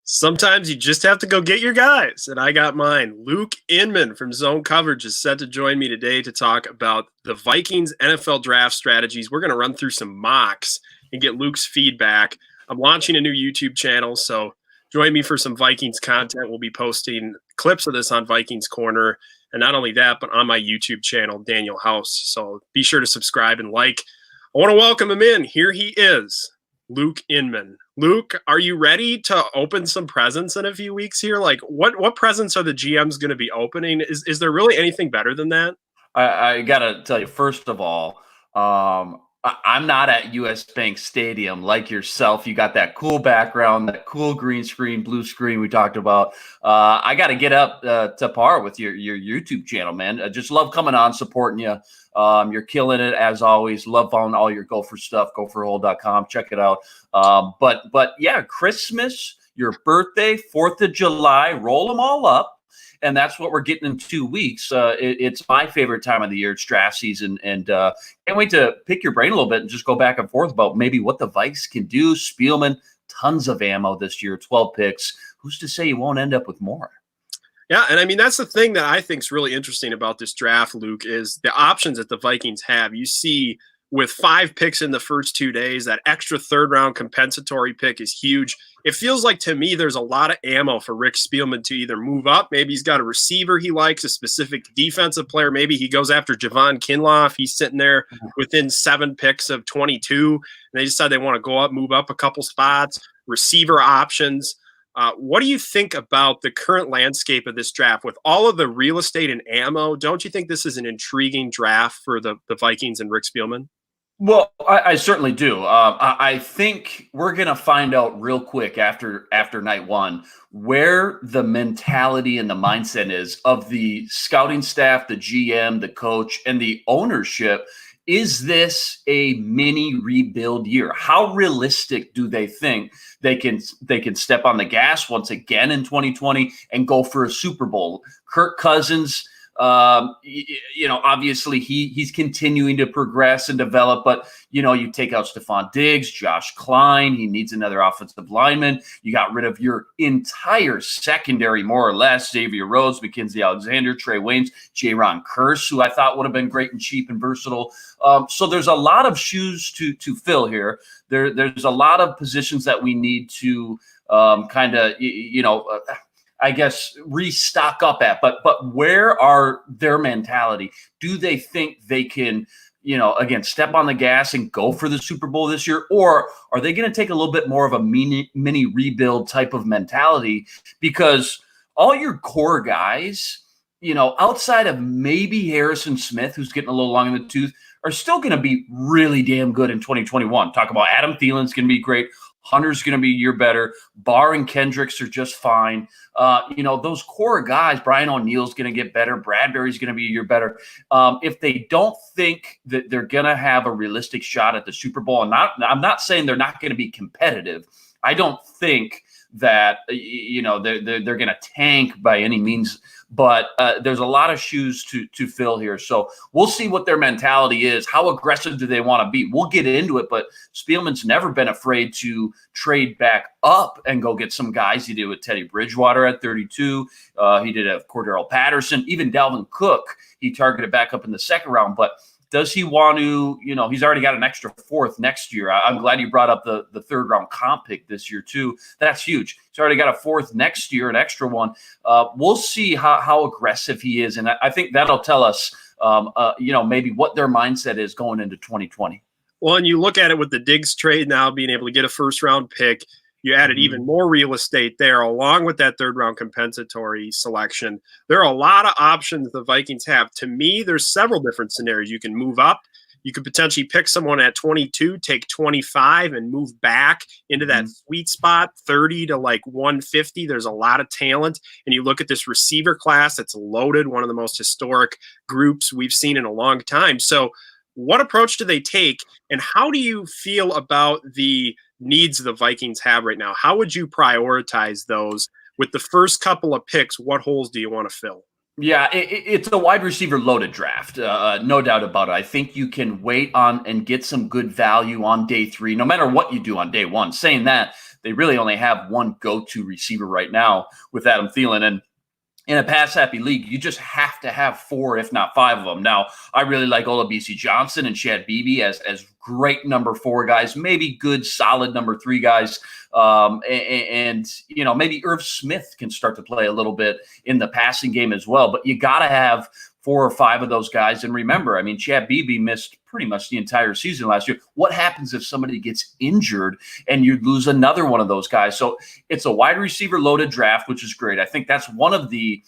Sometimes you just have to go get your guys, and I got mine. Luke Inman from Zone Coverage is set to join me today to talk about the Vikings NFL draft strategies. We're going to run through some mocks and get Luke's feedback. I'm launching a new YouTube channel, so join me for some Vikings content. We'll be posting clips of this on Vikings Corner, and not only that, but on my YouTube channel, Daniel House. So be sure to subscribe and like. I want to welcome him in. Here he is, Luke Inman. Luke, are you ready to open some presents in a few weeks here? Like, what presents are the GMs going to be opening? Is there really anything better than that? I got to tell you, first of all, I'm not at US Bank Stadium like yourself. You got that cool background, that cool green screen, blue screen we talked about. I got to get up to par with your YouTube channel, man. I just love coming on, supporting you. You're killing it as always. Love following all your Gopher stuff, gopherhole.com. Check it out. But yeah, Christmas, your birthday, 4th of July, roll them all up. And that's what we're getting in 2 weeks. It's my favorite time of the year. It's draft season. And can't wait to pick your brain a little bit and just go back and forth about maybe what the Vikes can do. Spielman, tons of ammo this year, 12 picks. Who's to say you won't end up with more? Yeah, and I mean, that's the thing that I think is really interesting about this draft, Luke, is the options that the Vikings have. You see with 5 picks in the first 2 days, that extra third-round compensatory pick is huge. It feels like, to me, there's a lot of ammo for Rick Spielman to either move up. Maybe he's got a receiver he likes, a specific defensive player. Maybe he goes after Javon Kinlaw. He's sitting there within 7 picks of 22, and they decide they want to go up, move up a couple spots, receiver options. What do you think about the current landscape of this draft with all of the real estate and ammo? Don't you think this is an intriguing draft for the Vikings and Rick Spielman? Well, I certainly do. I think we're going to find out real quick after night one where the mentality and the mindset is of the scouting staff, the GM, the coach, and the ownership. Is this a mini rebuild year? How realistic do they think they can step on the gas once again in 2020 and go for a Super Bowl? Kirk Cousins, obviously he's continuing to progress and develop, but you take out Stephon Diggs, Josh Klein, he needs another offensive lineman. You got rid of your entire secondary, more or less. Xavier Rhodes, Mackenzie Alexander, Trey Waynes, Jaron Kearse, who I thought would have been great and cheap and versatile. So there's a lot of shoes to fill here. There's a lot of positions that we need to I guess restock up at, but where are their mentality? Do they think they can, again, step on the gas and go for the Super Bowl this year? Or are they going to take a little bit more of a mini rebuild type of mentality? Because all your core guys, outside of maybe Harrison Smith, who's getting a little long in the tooth, are still going to be really damn good in 2021. Talk about Adam Thielen's going to be great. Hunter's going to be a year better. Barr and Kendricks are just fine. Those core guys, Brian O'Neill's going to get better. Bradbury's going to be a year better. If they don't think that they're going to have a realistic shot at the Super Bowl, and I'm not saying they're not going to be competitive. I don't think that, they're going to tank by any means. But there's a lot of shoes to fill here. So we'll see what their mentality is. How aggressive do they want to be? We'll get into it, but Spielman's never been afraid to trade back up and go get some guys. He did with Teddy Bridgewater at 32. He did it with Cordero Patterson. Even Dalvin Cook, he targeted back up in the second round. But does he want to, he's already got an extra 4th next year. I'm glad you brought up the 3rd round comp pick this year too. That's huge. He's already got a 4th next year, an extra one. We'll see how aggressive he is. And I think that'll tell us, maybe what their mindset is going into 2020. Well, and you look at it with the Diggs trade now, being able to get a 1st round pick. You added even more real estate there, along with that 3rd round compensatory selection. There are a lot of options the Vikings have. To me, there's several different scenarios. You can move up. You could potentially pick someone at 22, take 25, and move back into that sweet spot, 30 to like 150. There's a lot of talent. And you look at this receiver class that's loaded, one of the most historic groups we've seen in a long time. So what approach do they take, and how do you feel about the needs the Vikings have right now? How would you prioritize those with the first couple of picks? What holes do you want to fill? Yeah, it's a wide receiver loaded draft, no doubt about it. I think you can wait on and get some good value on day 3, no matter what you do on day 1. Saying that, they really only have one go-to receiver right now with Adam Thielen. And in a pass-happy league, you just have to have 4, if not 5 of them. Now, I really like Olabisi Johnson and Chad Beebe as great number 4 guys, maybe good, solid number 3 guys. And maybe Irv Smith can start to play a little bit in the passing game as well. But you got to have 4 or 5 of those guys. And remember, I mean, Chad Beebe missed pretty much the entire season last year. What happens if somebody gets injured and you lose another one of those guys? So it's a wide receiver loaded draft, which is great. I think that's one of the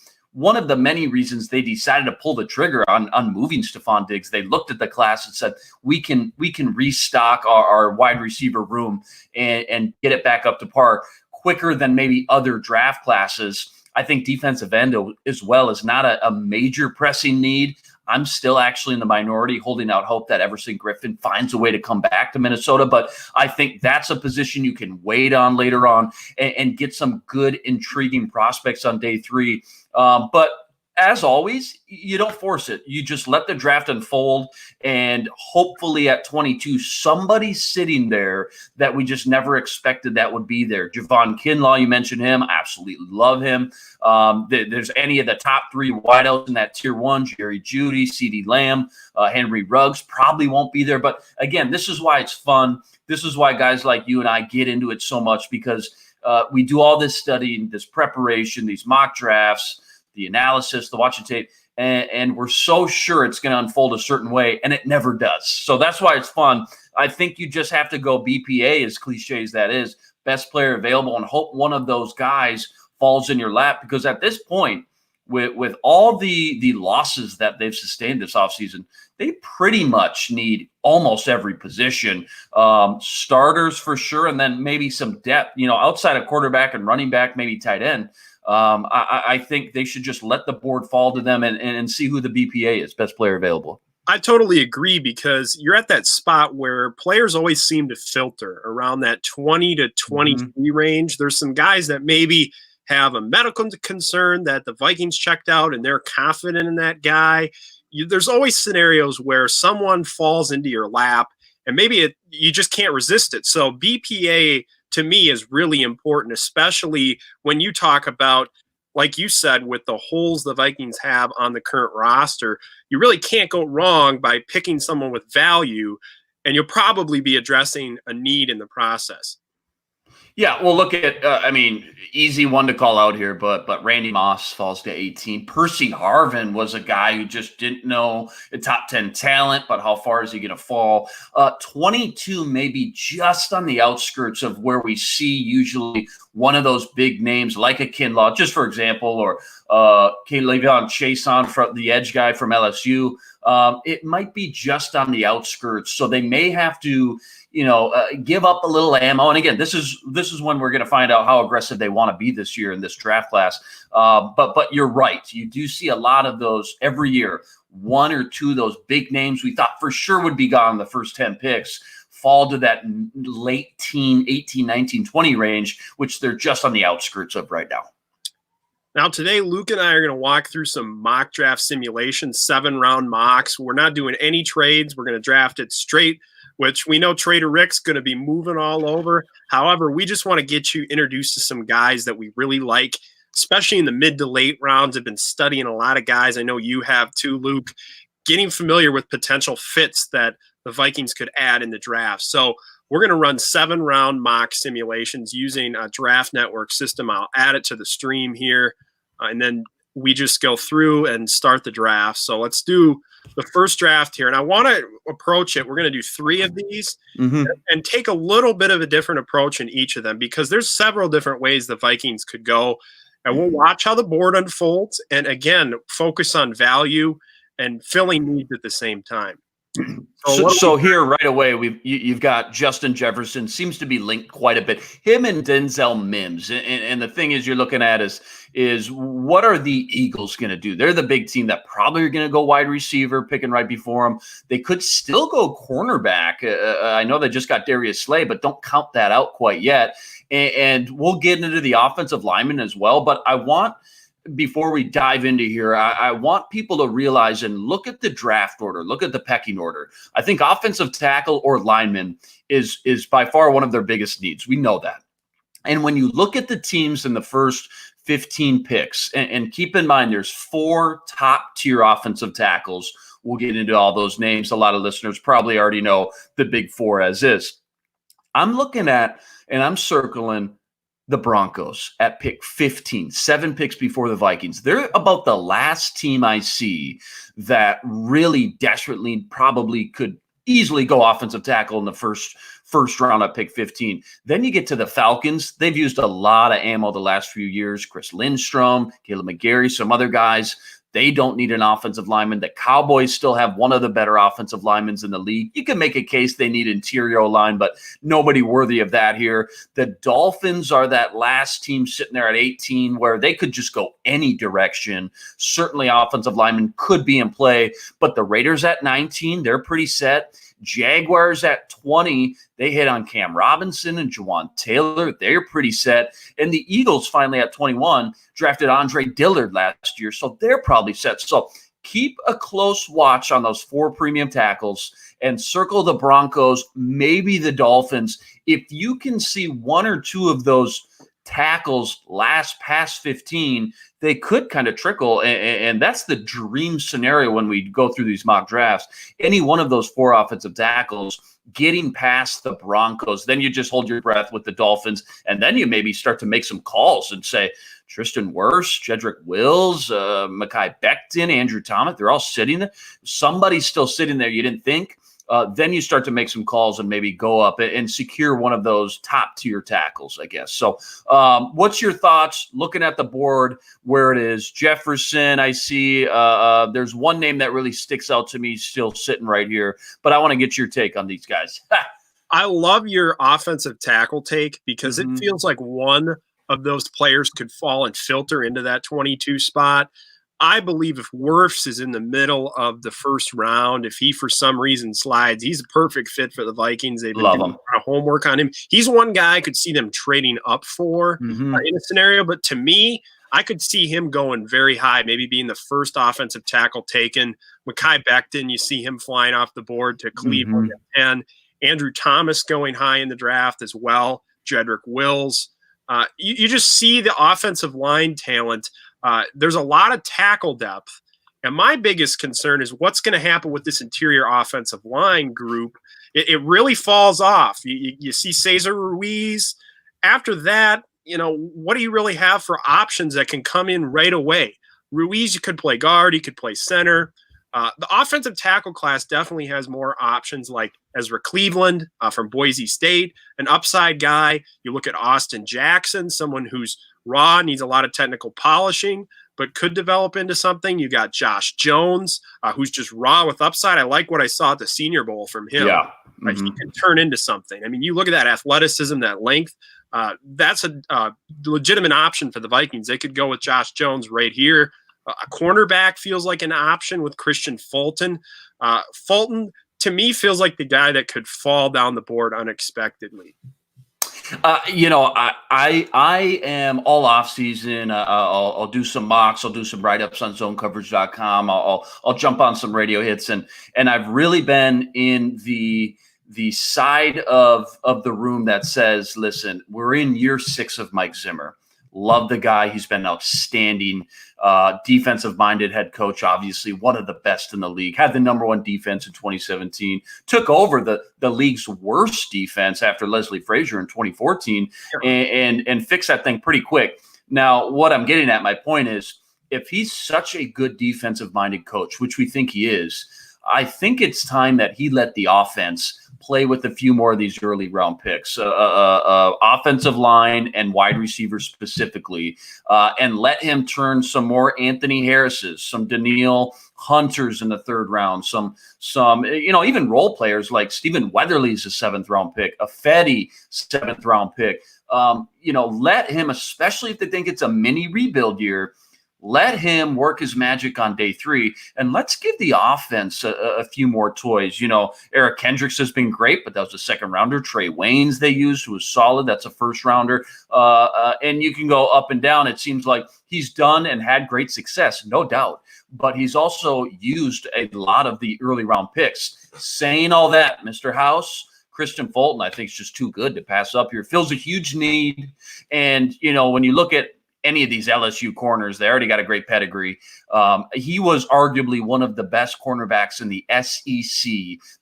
many reasons they decided to pull the trigger on moving Stephon Diggs. They looked at the class and said, we can restock our wide receiver room and get it back up to par quicker than maybe other draft classes. I think defensive end as well is not a major pressing need. I'm still actually in the minority, holding out hope that Everson Griffin finds a way to come back to Minnesota. But I think that's a position you can wait on later on and get some good, intriguing prospects on day 3. But as always, you don't force it. You just let the draft unfold, and hopefully at 22, somebody's sitting there that we just never expected that would be there. Javon Kinlaw, you mentioned him. I absolutely love him. There's any of the top 3 wideouts in that tier 1, Jerry Jeudy, CeeDee Lamb, Henry Ruggs probably won't be there. But again, this is why it's fun. This is why guys like you and I get into it so much, because we do all this studying, this preparation, these mock drafts, the analysis, the watching tape, and we're so sure it's going to unfold a certain way, and it never does. So that's why it's fun. I think you just have to go BPA, as cliche as that is, best player available, and hope one of those guys falls in your lap, because at this point, with all the losses that they've sustained this offseason, they pretty much need almost every position, starters for sure, and then maybe some depth, outside of quarterback and running back, maybe tight end. I think they should just let the board fall to them and see who the BPA is, best player available. I totally agree, because you're at that spot where players always seem to filter around that 20 to 23 range. There's some guys that maybe have a medical concern that the Vikings checked out and they're confident in that guy. There's always scenarios where someone falls into your lap and maybe you just can't resist it. So BPA to me is really important, especially when you talk about, like you said, with the holes the Vikings have on the current roster. You really can't go wrong by picking someone with value, and you'll probably be addressing a need in the process. Yeah, well, look at, easy one to call out here, but Randy Moss falls to 18. Percy Harvin was a guy who just didn't know the top 10 talent, but how far is he going to fall? 22 maybe just on the outskirts of where we see usually one of those big names like a Kinlaw, just for example, or K'Lavon Chaisson, from the edge guy from LSU. It might be just on the outskirts, so they may have to give up a little ammo. And again, this is when we're going to find out how aggressive they want to be this year in this draft class. But you're right. You do see a lot of those every year. 1 or 2 of those big names we thought for sure would be gone in the first 10 picks fall to that late 18, 19, 20 range, which they're just on the outskirts of right now. Now, today, Luke and I are going to walk through some mock draft simulations, 7-round mocks. We're not doing any trades. We're going to draft it straight, which we know Trader Rick's going to be moving all over. However, we just want to get you introduced to some guys that we really like, especially in the mid to late rounds. I've been studying a lot of guys. I know you have too, Luke, getting familiar with potential fits that the Vikings could add in the draft. So we're going to run 7-round mock simulations using a Draft Network system. I'll add it to the stream here, and then we just go through and start the draft. So let's do the first draft here. And I want to approach it. We're going to do 3 of these and take a little bit of a different approach in each of them, because there's several different ways the Vikings could go. And we'll watch how the board unfolds. And again, focus on value and filling needs at the same time. So here right away, you've got Justin Jefferson, seems to be linked quite a bit. Him and Denzel Mims, and the thing is, you're looking at is what are the Eagles going to do? They're the big team that probably are going to go wide receiver, picking right before them. They could still go cornerback. I know they just got Darius Slay, but don't count that out quite yet. And we'll get into the offensive lineman as well. But I want, before we dive into here, I want people to realize and look at the draft order, look at the pecking order. I think offensive tackle or lineman is by far one of their biggest needs. We know that. And when you look at the teams in the first 15 picks, and keep in mind there's 4 top-tier offensive tackles. We'll get into all those names. A lot of listeners probably already know the big 4 as is. I'm looking at, and I'm circling the Broncos at pick 15, 7 picks before the Vikings. They're about the last team I see that really desperately probably could easily go offensive tackle in the first round at pick 15. Then you get to the Falcons. They've used a lot of ammo the last few years. Chris Lindstrom, Caleb McGarry, some other guys. They don't need an offensive lineman. The Cowboys still have one of the better offensive linemen in the league. You can make a case they need interior line, but nobody worthy of that here. The Dolphins are that last team sitting there at 18 where they could just go any direction. Certainly offensive linemen could be in play, but the Raiders at 19, they're pretty set. Jaguars at 20, they hit on Cam Robinson and Jawan Taylor. They're pretty set. And the Eagles finally at 21 drafted Andre Dillard last year, so they're probably set. So keep a close watch on those 4 premium tackles and circle the Broncos, maybe the Dolphins. If you can see 1 or 2 of those tackles last past 15, they could kind of trickle, and that's the dream scenario when we go through these mock drafts. Any one of those 4 offensive tackles getting past the Broncos, then you just hold your breath with the Dolphins, and then you maybe start to make some calls and say, Tristan Wirfs, Jedrick Wills, Mekhi Becton, Andrew Thomas, they're all sitting there. Somebody's still sitting there you didn't think. Then you start to make some calls and maybe go up and secure one of those top tier tackles, I guess. So what's your thoughts looking at the board where it is? Jefferson, I see there's one name that really sticks out to me still sitting right here, but I want to get your take on these guys. I love your offensive tackle take because it feels like one of those players could fall and filter into that 22 spot. I believe if Wirfs is in the middle of the first round, if he for some reason slides, he's a perfect fit for the Vikings. They've been doing a lot of homework on him. He's one guy I could see them trading up for in a scenario. But to me, I could see him going very high, maybe being the first offensive tackle taken. Mekhi Becton, you see him flying off the board to Cleveland. And Andrew Thomas going high in the draft as well. Jedrick Wills. You just see the offensive line talent. There's a lot of tackle depth. And my biggest concern is what's going to happen with this interior offensive line group. It really falls off. You see Cesar Ruiz. After that, what do you really have for options that can come in right away? Ruiz, you could play guard. He could play center. The offensive tackle class definitely has more options like Ezra Cleveland from Boise State, an upside guy. You look at Austin Jackson, someone who's raw, needs a lot of technical polishing, but could develop into something. You got Josh Jones, who's just raw with upside. I like what I saw at the Senior Bowl from him. Yeah. He can turn into something. I mean, you look at that athleticism, that length. That's a legitimate option for the Vikings. They could go with Josh Jones right here. A cornerback feels like an option with Christian Fulton. Fulton, to me, feels like the guy that could fall down the board unexpectedly. I am all off season. I'll do some mocks. I'll do some write-ups on zonecoverage.com. I'll jump on some radio hits, and I've really been in the side of the room that says, listen, we're in year 6 of Mike Zimmer. Love the guy. He's been outstanding. Defensive-minded head coach, obviously one of the best in the league. Had the number 1 defense in 2017. Took over the league's worst defense after Leslie Frazier in 2014 and fixed that thing pretty quick. Now, what I'm getting at, my point is, if he's such a good defensive-minded coach, which we think he is, I think it's time that he let the offense play with a few more of these early round picks, offensive line and wide receivers specifically, and let him turn some more Anthony Harris's, some Daniil Hunters in the 3rd round, some even role players like Stephen Weatherly's a 7th round pick, a Fetty 7th round pick. Let him, especially if they think it's a mini rebuild year, let him work his magic on day 3, and let's give the offense a few more toys. Eric Kendricks has been great, but that was a 2nd rounder. Trey Waynes they used, who was solid. That's a 1st rounder. And you can go up and down. It seems like he's done and had great success, no doubt. But he's also used a lot of the early round picks. Saying all that, Mr. House, Christian Fulton, I think, is just too good to pass up here. Fills a huge need. And, you know, when you look at any of these LSU corners, they already got a great pedigree. He was arguably one of the best cornerbacks in the SEC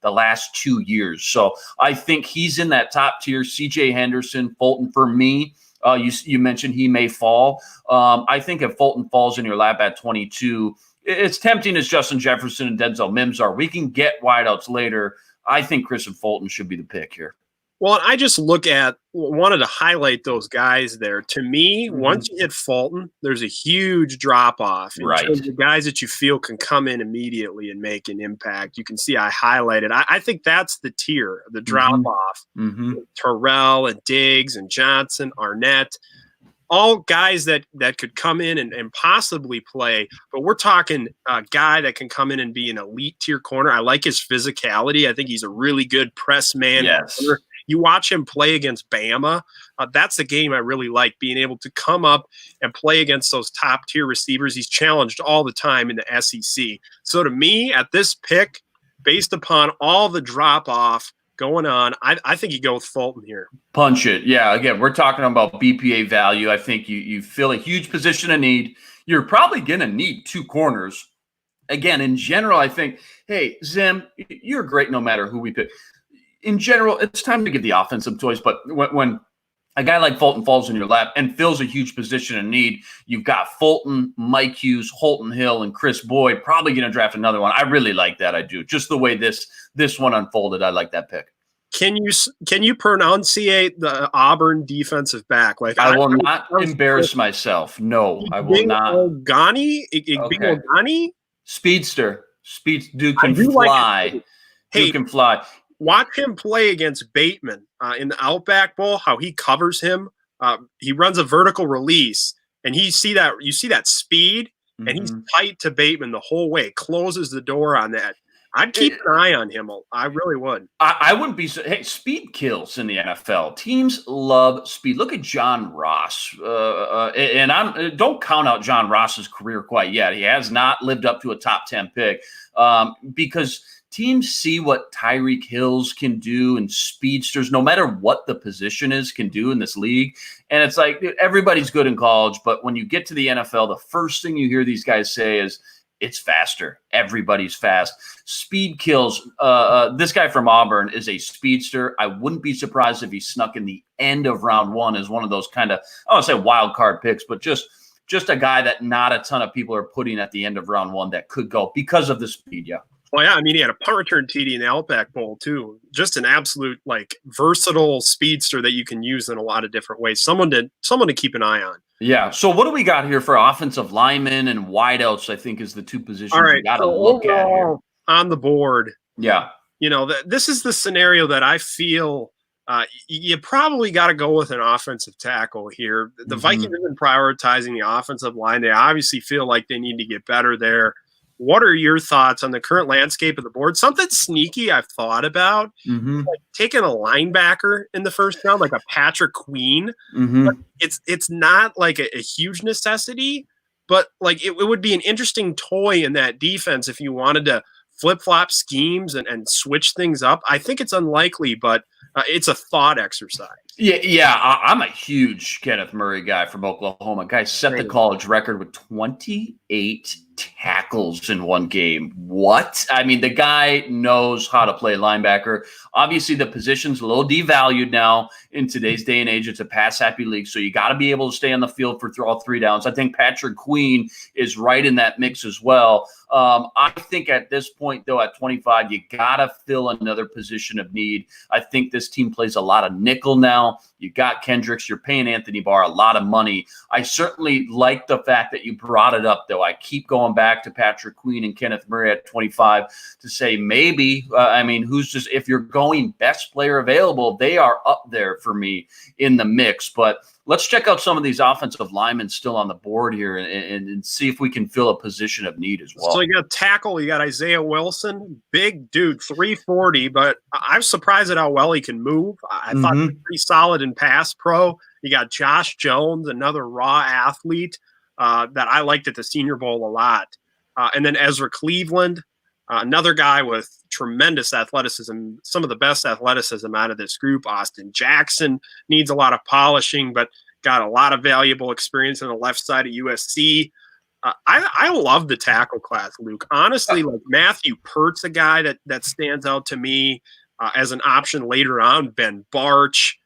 the last 2 years. So I think he's in that top tier. CJ Henderson, Fulton for me. You mentioned he may fall. I think if Fulton falls in your lap at 22, it's tempting as Justin Jefferson and Denzel Mims are. We can get wideouts later. I think Christian Fulton should be the pick here. Well, I just wanted to highlight those guys there. To me, once you hit Fulton, there's a huge drop off in terms of guys that you feel can come in immediately and make an impact. You can see I highlighted. I think that's the tier, the drop off. Terrell and Diggs and Johnson, Arnett, all guys that could come in and possibly play. But we're talking a guy that can come in and be an elite tier corner. I like his physicality. I think he's a really good press man. Yes. Corner. You watch him play against Bama. That's a game I really like, being able to come up and play against those top-tier receivers. He's challenged all the time in the SEC. So to me, at this pick, based upon all the drop-off going on, I think you go with Fulton here. Punch it. Yeah, again, we're talking about BPA value. I think you fill a huge position of need. You're probably going to need two corners. Again, in general, I think, hey, Zim, you're great no matter who we pick. In general, it's time to give the offensive choice. But when a guy like Fulton falls in your lap and fills a huge position of need, you've got Fulton, Mike Hughes, Holton Hill, and Chris Boyd probably going to draft another one. I really like that. I do. Just the way this one unfolded, I like that pick. Can you pronunciate the Auburn defensive back? Like I will not embarrass myself. No, I will not. Ogani? Speedster. Dude can fly. Hey, Dude can fly. Watch him play against Bateman in the Outback Bowl, how he covers him. He runs a vertical release, and you see that speed, and he's tight to Bateman the whole way, closes the door on that. I'd keep an eye on him. I really would. I wouldn't be. Hey, speed kills in the NFL. Teams love speed. Look at John Ross. And don't count out John Ross's career quite yet. He has not lived up to a top 10 pick because teams see what Tyreek Hills can do and speedsters, no matter what the position is, can do in this league. And it's like, dude, everybody's good in college, but when you get to the NFL, the first thing you hear these guys say is, it's faster. Everybody's fast. Speed kills. This guy from Auburn is a speedster. I wouldn't be surprised if he snuck in the end of round one as one of those kind of, I don't want to say wild card picks, but just a guy that not a ton of people are putting at the end of round one that could go because of the speed. Yeah. Well, yeah, I mean, he had a punt return TD in the Outback Bowl, too. Just an absolute, versatile speedster that you can use in a lot of different ways. Someone to keep an eye on. Yeah. So what do we got here for offensive linemen and wideouts, I think, is the two positions you got to look at here. On the board. Yeah. You know, this is the scenario that I feel you probably got to go with an offensive tackle here. The Vikings have been prioritizing the offensive line. They obviously feel like they need to get better there. What are your thoughts on the current landscape of the board? Something sneaky I've thought about, like taking a linebacker in the first round, like a Patrick Queen. But it's not like a huge necessity, but like it would be an interesting toy in that defense if you wanted to flip-flop schemes and switch things up. I think it's unlikely, but it's a thought exercise. Yeah, I'm a huge Kenneth Murray guy from Oklahoma. Guy set the college record with 28 tackles in one game. What? I mean, the guy knows how to play linebacker. Obviously, the position's a little devalued now in today's day and age. It's a pass-happy league, so you got to be able to stay on the field for all three downs. I think Patrick Queen is right in that mix as well. I think at this point, though, at 25, you got to fill another position of need. I think this team plays a lot of nickel now. You got Kendricks. You're paying Anthony Barr a lot of money. I certainly like the fact that you brought it up, though. I keep going back to Patrick Queen and Kenneth Murray at 25 to say maybe, if you're going best player available, they are up there for me in the mix. But let's check out some of these offensive linemen still on the board here and see if we can fill a position of need as well. So you got tackle, you got Isaiah Wilson, big dude, 340, but I'm surprised at how well he can move. I thought he was pretty solid in pass pro. You got Josh Jones, another raw athlete that I liked at the Senior Bowl a lot. And then Ezra Cleveland, another guy with tremendous athleticism, some of the best athleticism out of this group. Austin Jackson needs a lot of polishing, but got a lot of valuable experience on the left side of USC. I love the tackle class, Luke. Honestly, like Matthew Pert's a guy that stands out to me as an option later on. Ben Barch.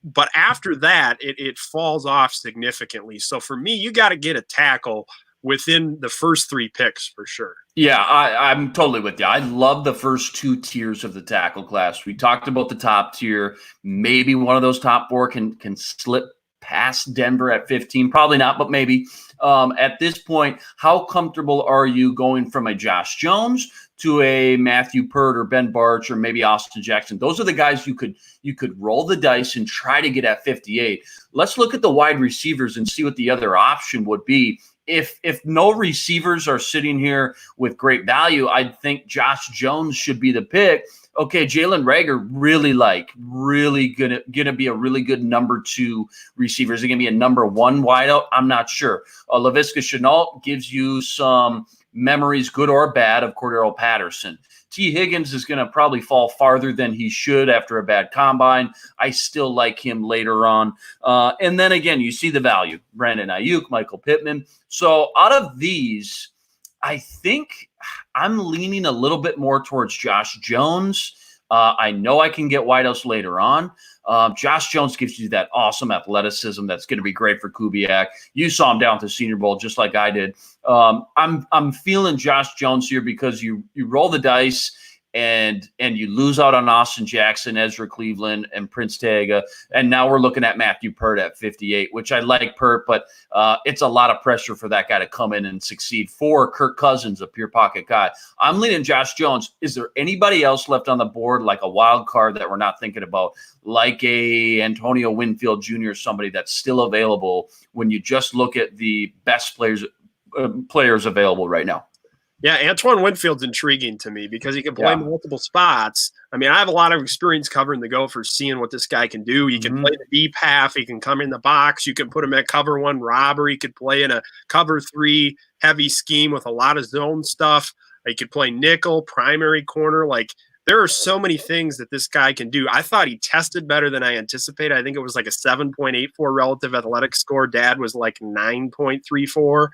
But after that, it falls off significantly. So for me, you got to get a tackle within the first 3 picks for sure. Yeah, I'm totally with you. I love the first 2 tiers of the tackle class. We talked about the top tier. Maybe one of those top 4 can slip past Denver at 15. Probably not, but maybe. At this point, how comfortable are you going from a Josh Jones to a Matthew Pert or Ben Barch or maybe Austin Jackson? Those are the guys you could roll the dice and try to get at 58. Let's look at the wide receivers and see what the other option would be. If no receivers are sitting here with great value, I think Josh Jones should be the pick. Okay, Jalen Reagor, really gonna be a really good number 2 receiver. Is he gonna be a number 1 wideout? I'm not sure. Laviska Shenault gives you some memories, good or bad, of Cordero Patterson. T. Higgins is going to probably fall farther than he should after a bad combine. I still like him later on. And then again, you see the value. Brandon Ayuk, Michael Pittman. So out of these, I think I'm leaning a little bit more towards Josh Jones. I know I can get wideouts later on. Josh Jones gives you that awesome athleticism that's going to be great for Kubiak. You saw him down at the Senior Bowl just like I did. I'm feeling Josh Jones here because you roll the dice and you lose out on Austin Jackson, Ezra Cleveland, and Prince Tega. And now we're looking at Matthew Pert at 58, which I like Pert, but it's a lot of pressure for that guy to come in and succeed for Kirk Cousins, a pure pocket guy. I'm leaning Josh Jones. Is there anybody else left on the board, like a wild card that we're not thinking about, like a Antonio Winfield Jr., somebody that's still available when you just look at the best players available right now? Yeah, Antoine Winfield's intriguing to me because he can play multiple spots. I mean, I have a lot of experience covering the Gophers, seeing what this guy can do. He can play the deep half. He can come in the box. You can put him at cover 1 robber. He could play in a cover 3 heavy scheme with a lot of zone stuff. He could play nickel, primary corner. Like, there are so many things that this guy can do. I thought he tested better than I anticipated. I think it was like a 7.84 relative athletic score. Dad was like 9.34.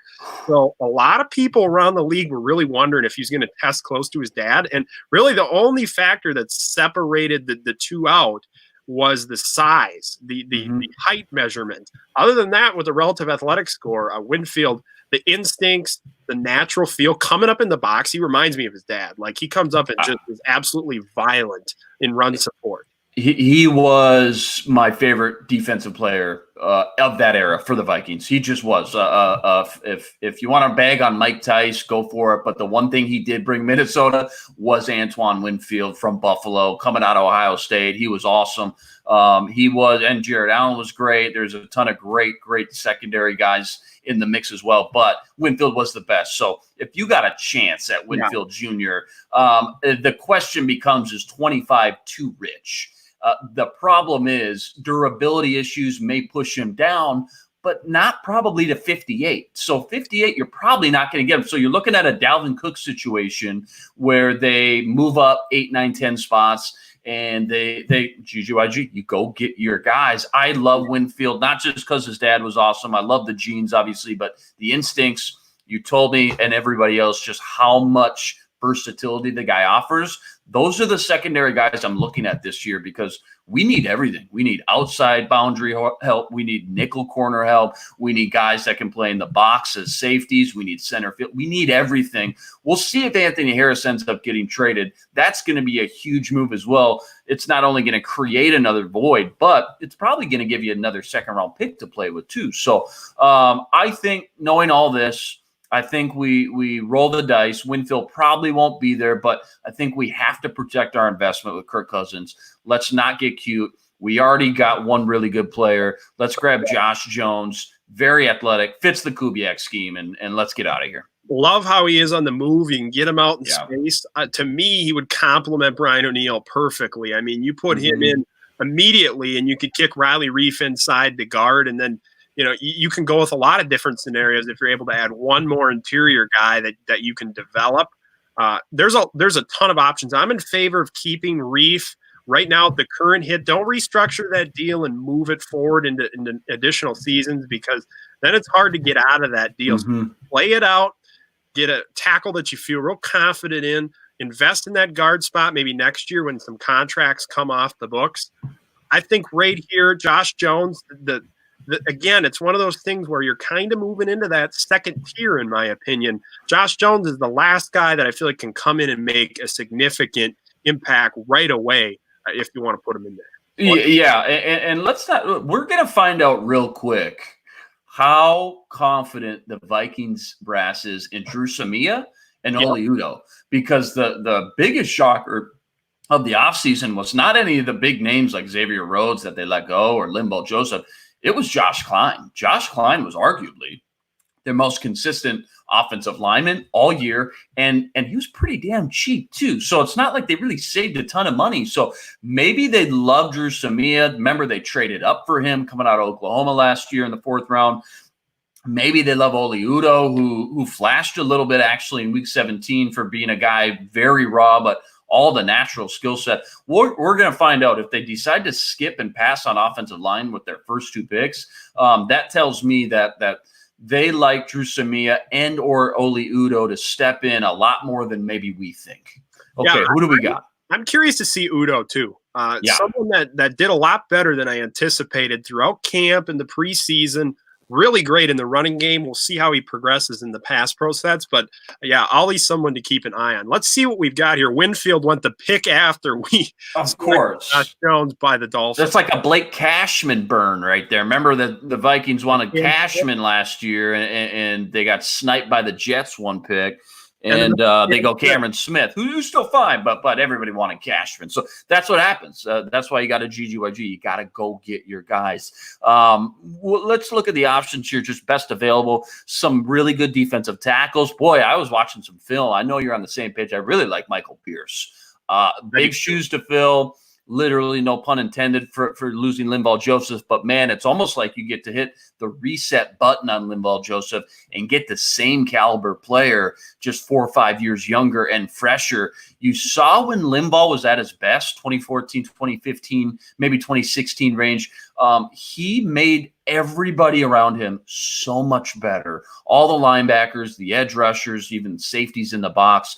So a lot of people around the league were really wondering if he's going to test close to his dad. And really the only factor that separated the 2 out was the size, the height measurement. Other than that, with the relative athletic score, Winfield, the instincts, the natural feel, coming up in the box, he reminds me of his dad. Like, he comes up and just is absolutely violent in run support. He was my favorite defensive player of that era for the Vikings. He just was. If you want to bag on Mike Tice, go for it. But the one thing he did bring Minnesota was Antoine Winfield from Buffalo, coming out of Ohio State. He was awesome. And Jared Allen was great. There's a ton of great secondary guys in the mix as well. But Winfield was the best. So if you got a chance at Winfield Jr., the question becomes, is 25 too rich? The problem is durability issues may push him down, but not probably to 58. So 58, you're probably not going to get him. So you're looking at a Dalvin Cook situation where they move up 8, 9, 10 spots, and they GGYG, you go get your guys. I love Winfield, not just because his dad was awesome. I love the genes, obviously, but the instincts. You told me and everybody else just how much versatility the guy offers. Those are the secondary guys I'm looking at this year because we need everything. We need outside boundary help. We need nickel corner help. We need guys that can play in the box as safeties. We need center field. We need everything. We'll see if Anthony Harris ends up getting traded. That's going to be a huge move as well. It's not only going to create another void, but it's probably going to give you another second-round pick to play with too. So I think knowing all this, I think we roll the dice. Winfield probably won't be there, but I think we have to protect our investment with Kirk Cousins. Let's not get cute. We already got one really good player. Let's grab Josh Jones, very athletic, fits the Kubiak scheme, and let's get out of here. Love how he is on the move. You can get him out in space. To me, he would complement Brian O'Neill perfectly. I mean, you put him in immediately, and you could kick Riley Reif inside the guard, and then you can go with a lot of different scenarios if you're able to add one more interior guy that you can develop. There's a ton of options. I'm in favor of keeping Reef right now at the current hit. Don't restructure that deal and move it forward into additional seasons, because then it's hard to get out of that deal. So play it out, get a tackle that you feel real confident in, invest in that guard spot maybe next year when some contracts come off the books. I think right here, Josh Jones, again, it's one of those things where you're kind of moving into that second tier, in my opinion. Josh Jones is the last guy that I feel like can come in and make a significant impact right away if you want to put him in there. Yeah, and let's not – we're going to find out real quick how confident the Vikings brass is in Drew Samia and Oli Udoh, because the biggest shocker of the offseason was not any of the big names like Xavier Rhodes that they let go or Linval Joseph. It was Josh Klein. Josh Klein was arguably their most consistent offensive lineman all year, and he was pretty damn cheap too. So it's not like they really saved a ton of money. So maybe they love Drew Samia. Remember, they traded up for him coming out of Oklahoma last year in the 4th round. Maybe they love Oli Udoh, who flashed a little bit actually in week 17 for being a guy very raw, but all the natural skill set. We're going to find out if they decide to skip and pass on offensive line with their first 2 picks. That tells me that they like Drew Samia and or Oli Udoh to step in a lot more than maybe we think. Okay, who do we got? I'm curious to see Udoh too. Someone that did a lot better than I anticipated throughout camp and the preseason. Really great in the running game. We'll see how he progresses in the pass pro sets. But, yeah, Ollie's someone to keep an eye on. Let's see what we've got here. Winfield went the pick after we – Of course. Josh Jones by the Dolphins. That's like a Blake Cashman burn right there. Remember the Vikings wanted Cashman last year, and they got sniped by the Jets 1 pick. And they go Cameron Smith, who's still fine, but everybody wanted Cashman. So that's what happens. That's why you got a GGYG. You got to go get your guys. Let's look at the options here, just best available. Some really good defensive tackles. Boy, I was watching some film. I know you're on the same page. I really like Michael Pierce. Big shoes to fill. Literally, no pun intended, for losing Linval Joseph. But, man, it's almost like you get to hit the reset button on Linval Joseph and get the same caliber player, just 4 or 5 years younger and fresher. You saw when Linval was at his best, 2014, 2015, maybe 2016 range. He made everybody around him so much better. All the linebackers, the edge rushers, even safeties in the box.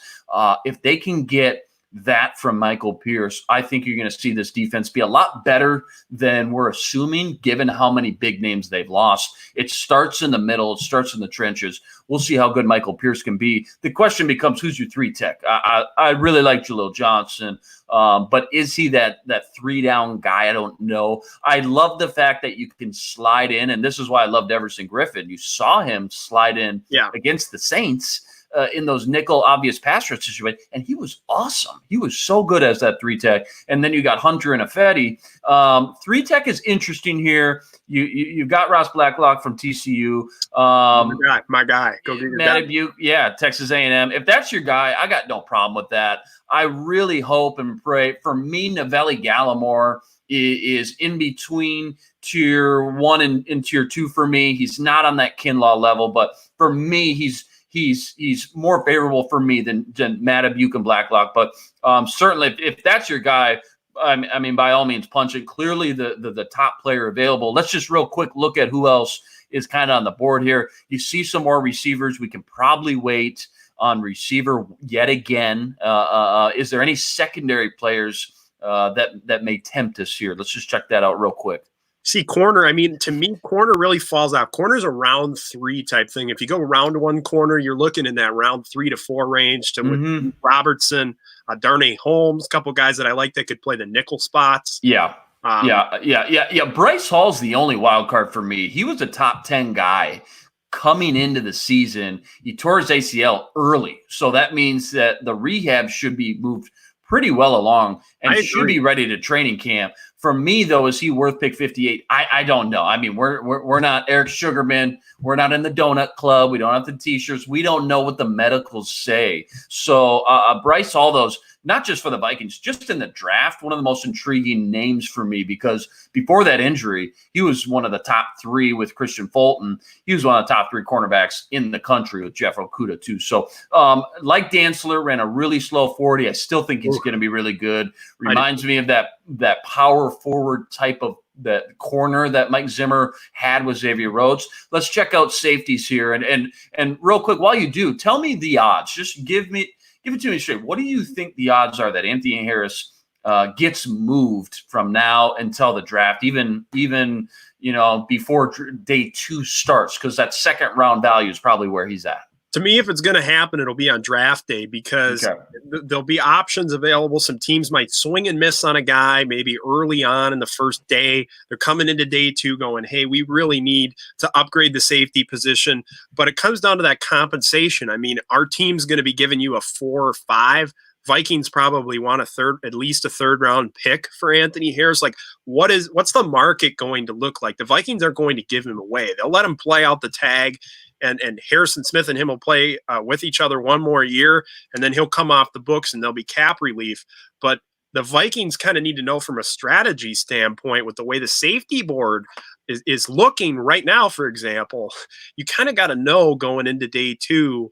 If they can get that from Michael Pierce, I think you're going to see this defense be a lot better than we're assuming, given how many big names they've lost. It starts in the middle. It starts in the trenches. We'll see how good Michael Pierce can be. The question becomes, who's your 3 tech? I really like Jaleel Johnson, but is he that 3-down guy? I don't know. I love the fact that you can slide in, and this is why I loved Everson Griffin. You saw him slide in against the Saints in those nickel obvious pass rush situation, and he was awesome. He was so good as that 3-tech. And then you got Hunter and Afedi. 3-tech is interesting here. You've got Ross Blacklock from TCU. My guy. Go get your Matt Buke, Texas A&M. If that's your guy, I got no problem with that. I really hope and pray. For me, Novelli Gallimore is in between tier 1 and tier 2 for me. He's not on that Kinlaw level, but for me, he's more favorable for me than Matabuke and Blacklock. But certainly, if that's your guy, I mean, by all means, punch it. Clearly, the top player available. Let's just real quick look at who else is kind of on the board here. You see some more receivers. We can probably wait on receiver yet again. Is there any secondary players that may tempt us here? Let's just check that out real quick. See, corner, I mean, to me, corner really falls out. Corner's a round 3 type thing. If you go round 1 corner, you're looking in that round 3 to 4 range with Robertson, Darnay Holmes, a couple guys that I like that could play the nickel spots. Yeah. Bryce Hall's the only wild card for me. He was a top 10 guy coming into the season. He tore his ACL early. So that means that the rehab should be moved pretty well along and should be ready to training camp. For me, though, is he worth pick 58? I don't know. I mean, we're not Eric Sugarman. We're not in the donut club. We don't have the T-shirts. We don't know what the medicals say. So Bryce, all those, not just for the Vikings, just in the draft, one of the most intriguing names for me, because before that injury, he was one of the top 3 with Christian Fulton. He was one of the top 3 cornerbacks in the country with Jeff Okudah too. So like Dantzler, ran a really slow 40. I still think he's going to be really good. Reminds me of that power forward type of that corner that Mike Zimmer had with Xavier Rhodes. Let's check out safeties here. And real quick, while you do, tell me the odds. Just give it to me straight. What do you think the odds are that Anthony Harris gets moved from now until the draft, even before day 2 starts? Because that second round value is probably where he's at. To me, if it's going to happen, it'll be on draft day, because there'll be options available. Some teams might swing and miss on a guy maybe early on in the first day. They're coming into day 2 going, hey, we really need to upgrade the safety position. But it comes down to that compensation. I mean, our team's going to be giving you a 4 or 5. Vikings probably want at least a third round pick for Anthony Harris. Like, what's the market going to look like? The Vikings aren't going to give him away. They'll let him play out the tag. And Harrison Smith and him will play with each other one more year, and then he'll come off the books and there'll be cap relief. But the Vikings kind of need to know from a strategy standpoint, with the way the safety board is looking right now, for example, you kind of got to know going into day 2,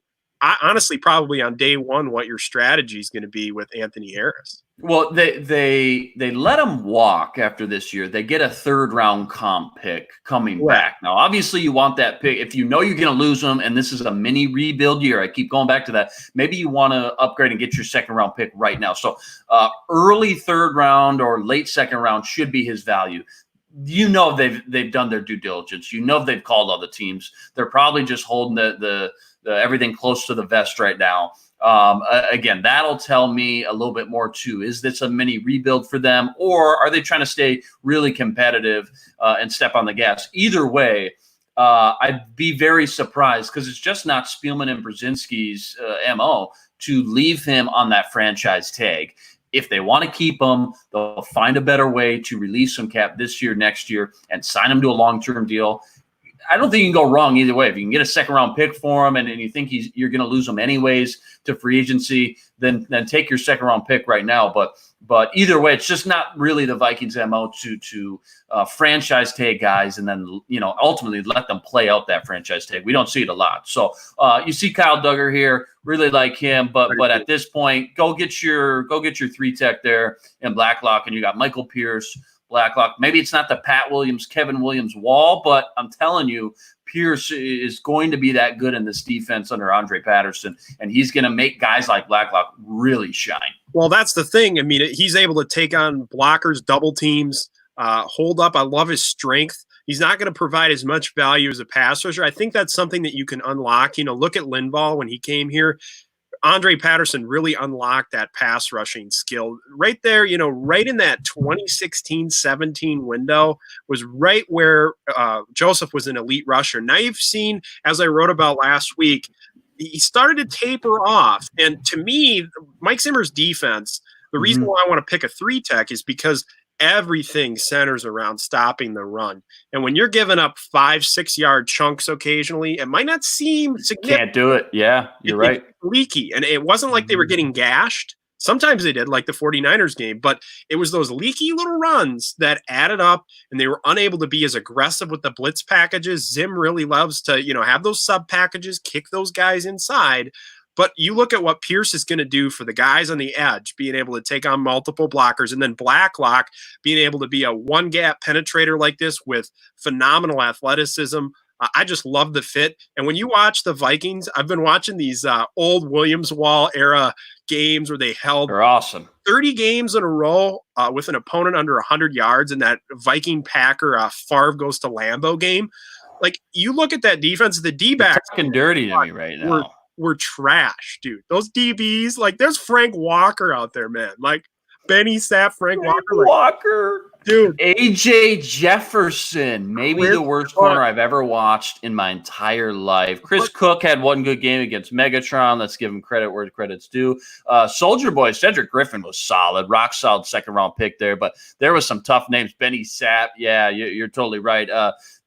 honestly, probably on day 1, what your strategy is going to be with Anthony Harris. Well, they let him walk after this year. They get a third round comp pick coming back. Now, obviously, you want that pick. If you know you're going to lose him, and this is a mini rebuild year, I keep going back to that. Maybe you want to upgrade and get your second round pick right now. So early third round or late second round should be his value. They've done their due diligence. They've called all the teams. They're probably just holding the everything close to the vest right now. Again, that'll tell me a little bit more too. Is this a mini rebuild for them, or are they trying to stay really competitive and step on the gas? Either way, I'd be very surprised, because it's just not Spielman and Brzezinski's MO to leave him on that franchise tag. If they want to keep him, they'll find a better way to release some cap this year, next year, and sign him to a long-term deal. I don't think you can go wrong either way. If you can get a second-round pick for him, and you think you're going to lose him anyways to free agency, then take your second-round pick right now. But either way, it's just not really the Vikings' MO to franchise tag guys and then ultimately let them play out that franchise tag. We don't see it a lot. So you see Kyle Duggar here, really like him, but at this point, go get your 3-tech there in Blacklock, and you got Michael Pierce. Blacklock. Maybe it's not the Pat Williams, Kevin Williams wall, but I'm telling you, Pierce is going to be that good in this defense under Andre Patterson, and he's going to make guys like Blacklock really shine. Well, that's the thing. I mean, he's able to take on blockers, double teams, hold up. I love his strength. He's not going to provide as much value as a pass rusher. I think that's something that you can unlock. Look at Linval when he came here. Andre Patterson really unlocked that pass rushing skill right there, right in that 2016-17 window was right where Joseph was an elite rusher. Now you've seen, as I wrote about last week, he started to taper off. And to me, Mike Zimmer's defense, the reason why I want to pick a 3-tech is because everything centers around stopping the run. And when you're giving up 5-6 yard chunks occasionally, it might not seem significant. Can't do it. Yeah, you're right. It's leaky. And it wasn't like they were getting gashed. Sometimes they did, like the 49ers game, but it was those leaky little runs that added up, and they were unable to be as aggressive with the blitz packages. Zim really loves to, have those sub packages, kick those guys inside. But you look at what Pierce is going to do for the guys on the edge, being able to take on multiple blockers, and then Blacklock being able to be a one-gap penetrator like this with phenomenal athleticism. I just love the fit. And when you watch the Vikings, I've been watching these old Williams Wall era games where they're awesome. 30 games in a row with an opponent under 100 yards in that Viking Packer Favre goes to Lambeau game. Like, you look at that defense, the D-backs. It's dirty to me right now. We're trash, dude. Those DBs, like, there's Frank Walker out there, man. Like, Benny Sapp, Frank Walker. Dude. AJ Jefferson, maybe Chris the worst Cook. corner I've ever watched in my entire life. Chris Cook had one good game against Megatron. Let's give him credit where credit's due. Soldier Boy, Cedric Griffin was solid, rock solid second-round pick there, but there was some tough names. Benny Sapp, yeah, you're totally right.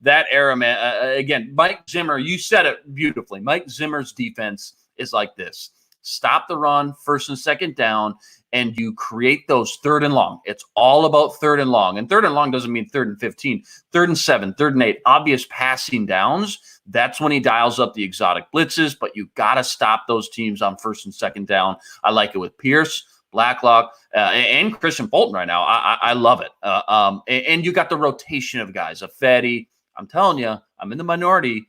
That era, man, again, Mike Zimmer, you said it beautifully. Mike Zimmer's defense is like this. Stop the run, first and second down, and you create those third and long. It's all about third and long. And third and long doesn't mean 3rd and 15, 3rd and 7, 3rd and 8, obvious passing downs. That's when he dials up the exotic blitzes, but you got to stop those teams on first and second down. I like it with Pierce, Blacklock, and Christian Fulton right now. I love it. And you got the rotation of guys. Fetty. I'm telling you, I'm in the minority.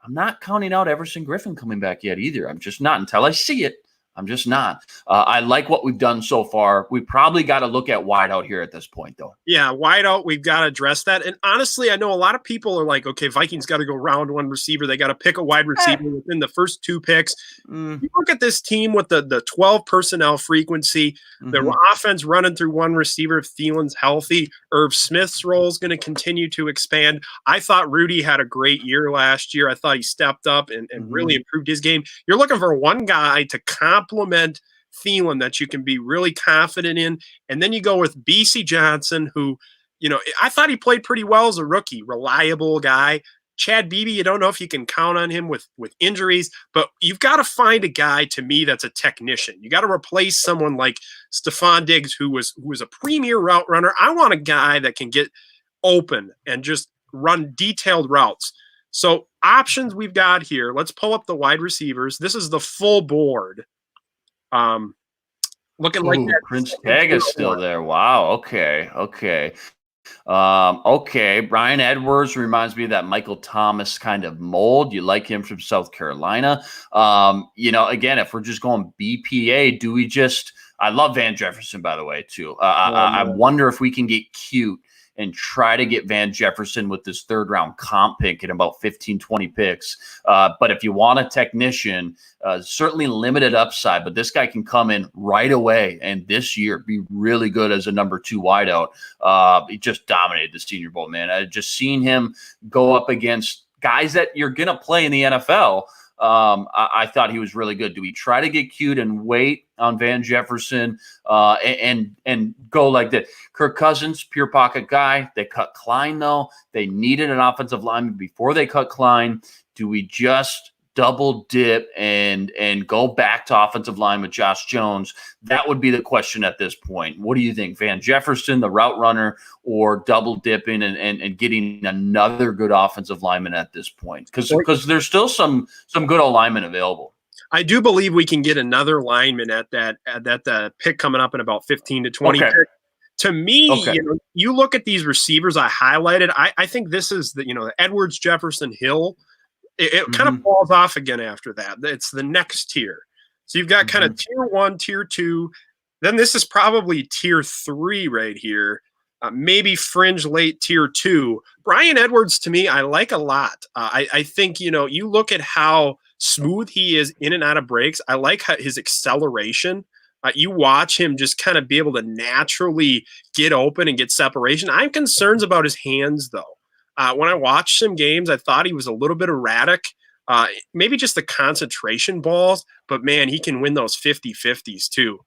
I'm not counting out Everson Griffin coming back yet either. I'm just not until I see it. I'm just not. I like what we've done so far. We probably got to look at wideout here at this point, though. Yeah, wideout, we've got to address that. And honestly, I know a lot of people are like, okay, Vikings got to go round one receiver. They got to pick a wide receiver within the first 2 picks. You look at this team with the 12 personnel frequency, the offense running through one receiver if Thielen's healthy. Irv Smith's role is going to continue to expand. I thought Rudy had a great year last year. I thought he stepped up and really improved his game. You're looking for one guy to complement Thielen that you can be really confident in. And then you go with BC Johnson, who, I thought he played pretty well as a rookie, reliable guy. Chad Beebe, you don't know if you can count on him with injuries, but you've got to find a guy, to me, that's a technician. You got to replace someone like Stephon Diggs, who was a premier route runner. I want a guy that can get open and just run detailed routes. So options we've got here. Let's pull up the wide receivers. This is the full board. Looking like that. Prince Tag is still there. Wow. Okay. Okay. Brian Edwards reminds me of that Michael Thomas kind of mold. You like him from South Carolina. Again, if we're just going BPA, do we just – I love Van Jefferson, by the way, too. I wonder if we can get cute and try to get Van Jefferson with this 3rd round comp pick in about 15, 20 picks. But if you want a technician, certainly limited upside, but this guy can come in right away and this year be really good as a number 2 wideout. He just dominated the Senior Bowl, man. I just seen him go up against guys that you're going to play in the NFL. I thought he was really good. Do we try to get cute and wait on Van Jefferson and go like that? Kirk Cousins, pure pocket guy. They cut Klein, though. They needed an offensive lineman before they cut Klein. Do we just double dip and go back to offensive line with Josh Jones? That would be the question at this point. What do you think? Van Jefferson, the route runner, or double dipping and getting another good offensive lineman at this point? Because there's still some good old linemen available. I do believe we can get another lineman at that pick coming up in about 15 to 20. Okay. To me, you look at these receivers I highlighted. I think this is the Edwards, Jefferson, Hill. It kind of falls off again after that. It's the next tier. So you've got kind of tier 1, tier 2. Then this is probably tier 3 right here. Maybe fringe late tier 2. Brian Edwards, to me, I like a lot. I think, you look at how smooth he is in and out of breaks. I like his acceleration. You watch him just kind of be able to naturally get open and get separation. I have concerns about his hands, though. When I watched some games, I thought he was a little bit erratic. Maybe just the concentration balls, but man, he can win those 50-50s too.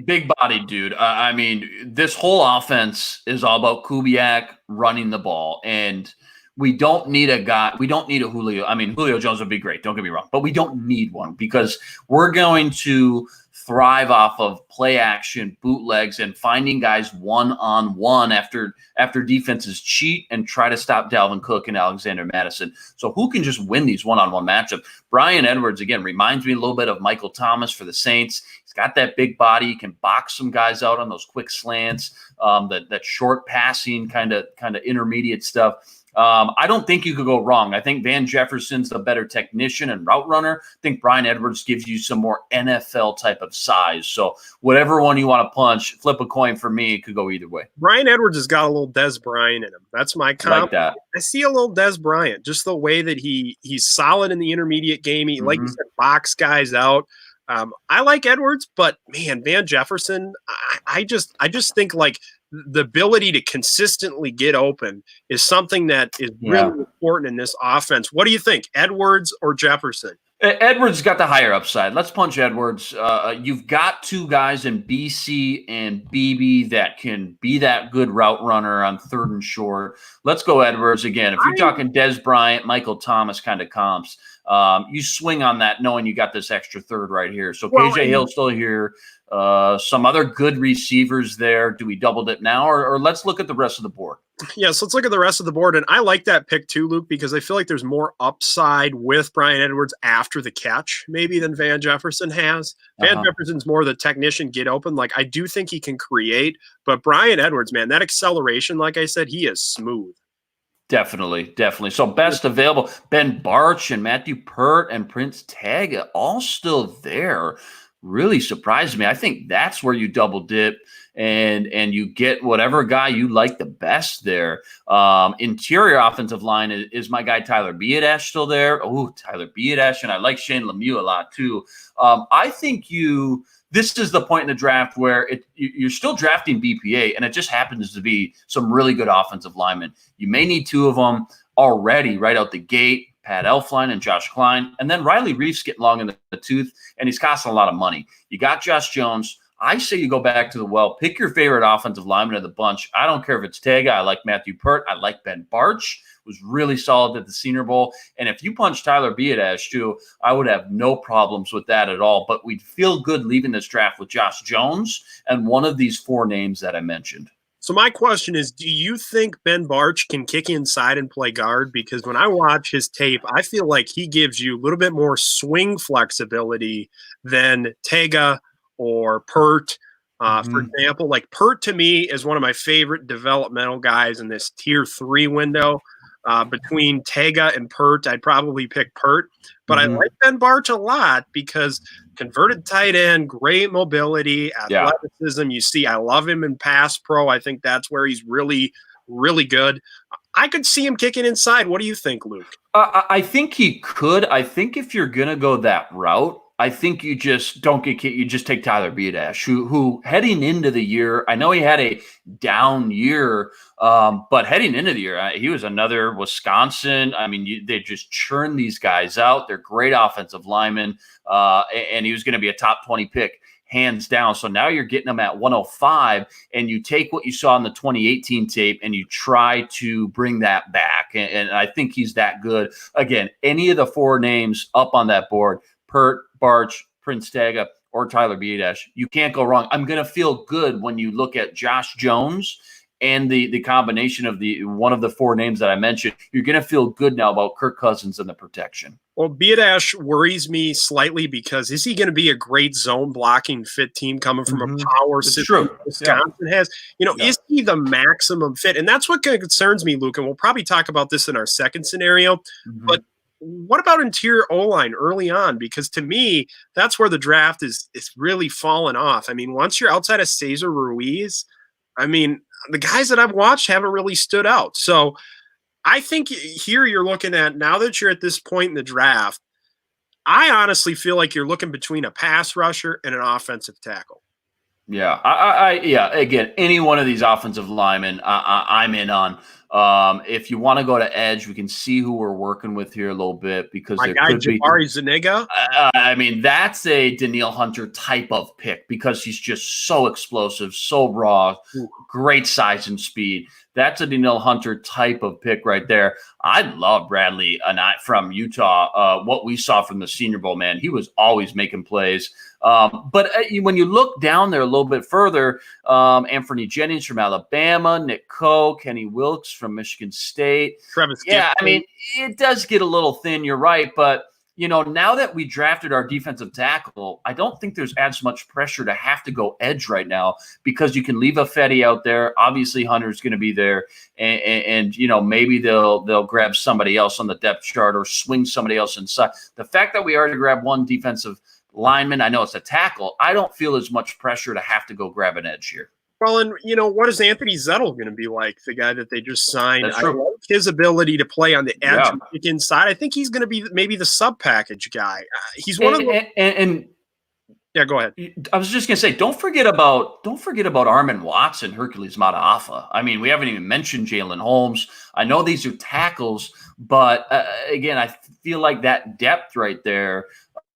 Big body dude. I mean, this whole offense is all about Kubiak running the ball, and we don't need a guy. We don't need a Julio. I mean, Julio Jones would be great. Don't get me wrong, but we don't need one because we're going to thrive off of play action, bootlegs, and finding guys one-on-one after defenses cheat and try to stop Dalvin Cook and Alexander Madison. So who can just win these one-on-one matchups? Brian Edwards, again, reminds me a little bit of Michael Thomas for the Saints. He's got that big body. He can box some guys out on those quick slants, that short passing kind of intermediate stuff. I don't think you could go wrong. I think Van Jefferson's the better technician and route runner. I think Brian Edwards gives you some more NFL type of size. So whatever one you want to punch, flip a coin for me. It could go either way. Brian Edwards has got a little Dez Bryant in him. That's my comp. Like that. I see a little Dez Bryant, just the way that he's solid in the intermediate game. He, like you said, box guys out. I like Edwards, but man, Van Jefferson, I just think like the ability to consistently get open is something that is really important in this offense. What do you think, Edwards or Jefferson? Edwards got the higher upside. Let's punch Edwards. You've got two guys in BC and BB that can be that good route runner on 3rd and short. Let's go Edwards again. If you're talking Des Bryant, Michael Thomas kind of comps, you swing on that knowing you got this extra third right here. So KJ Hill's still here. Some other good receivers there. Do we double dip now, or let's look at the rest of the board? Yes, let's look at the rest of the board. And I like that pick too, Luke, because I feel like there's more upside with Bryan Edwards after the catch maybe than Van Jefferson has. Van Jefferson's more the technician get open. Like, I do think he can create, but Bryan Edwards, man, that acceleration, like I said, he is smooth. Definitely. So best available, Ben Barch and Matthew Pert and Prince Tega all still there. Really surprised me. I think that's where you double dip and you get whatever guy you like the best there. Interior offensive line is my guy Tyler Biadasz still there. Oh, Tyler Biadasz, and I like Shane Lemieux a lot too. I think this is the point in the draft where you're still drafting BPA, and it just happens to be some really good offensive linemen. You may need 2 of them already right out the gate. Pat Elflein and Josh Klein. And then Riley Reif's getting long in the tooth, and he's costing a lot of money. You got Josh Jones. I say you go back to the well. Pick your favorite offensive lineman of the bunch. I don't care if it's Tega. I like Matthew Pert. I like Ben Barch. Was really solid at the Senior Bowl. And if you punch Tyler Biadasz too, I would have no problems with that at all. But we'd feel good leaving this draft with Josh Jones and one of these 4 names that I mentioned. So my question is, do you think Ben Barch can kick inside and play guard? Because when I watch his tape, I feel like he gives you a little bit more swing flexibility than Tega or Pert. For example, like Pert to me is one of my favorite developmental guys in this tier 3 window. Between Tega and Pert, I'd probably pick Pert. But I like Ben Barch a lot because converted tight end, great mobility, athleticism. You see, I love him in pass pro. I think that's where he's really, really good. I could see him kicking inside. What do you think, Luke? I think he could. I think if you're going to go that route, I think you just don't get kicked. You just take Tyler Biadasz, who heading into the year, I know he had a down year, but heading into the year, he was another Wisconsin. I mean, they just churn these guys out. They're great offensive linemen, and he was going to be a top 20 pick, hands down. So now you're getting him at 105, and you take what you saw in the 2018 tape and you try to bring that back. And I think he's that good. Again, any of the 4 names up on that board, Pert, Barch, Prince Tega, or Tyler Biadasz, you can't go wrong. I'm going to feel good when you look at Josh Jones and the combination of one of the 4 names that I mentioned. You're going to feel good now about Kirk Cousins and the protection. Well, Biadasz worries me slightly because is he going to be a great zone blocking fit team coming from a power system Wisconsin has? Is he the maximum fit? And that's what concerns me, Luke, and we'll probably talk about this in our second scenario. But what about interior O-line early on? Because to me, that's where the draft is really fallen off. I mean, once you're outside of Cesar Ruiz, I mean, the guys that I've watched haven't really stood out. So I think here you're looking at, now that you're at this point in the draft, I honestly feel like you're looking between a pass rusher and an offensive tackle. Yeah, again, any one of these offensive linemen, I'm in on. If you want to go to edge, we can see who we're working with here a little bit because there could be Zuniga. I mean, that's a Danielle Hunter type of pick because he's just so explosive, so raw, great size and speed. That's a Danielle Hunter type of pick right there. I love Bradley from Utah. What we saw from the Senior Bowl, man, he was always making plays. But when you look down there a little bit further, Anthony Jennings from Alabama, Nick Coe, Kenny Wilkes from Michigan State. Travis Gibson. I mean, it does get a little thin. You're right. But, now that we drafted our defensive tackle, I don't think there's as much pressure to have to go edge right now because you can leave a Fetty out there. Obviously, Hunter's going to be there. And maybe they'll grab somebody else on the depth chart or swing somebody else inside. The fact that we already grabbed one defensive lineman, I know it's a tackle, I don't feel as much pressure to have to go grab an edge here. Well, and what is Anthony Zettel going to be like, the guy that they just signed? That's true. I like his ability to play on the edge and kick inside. I think he's going to be maybe the sub package guy. He's one of the Yeah, go ahead. I was just gonna say, don't forget about Armin Watts and Hercules Mataafa. I mean, we haven't even mentioned Jalen Holmes. I know these are tackles, but again, I feel like that depth right there,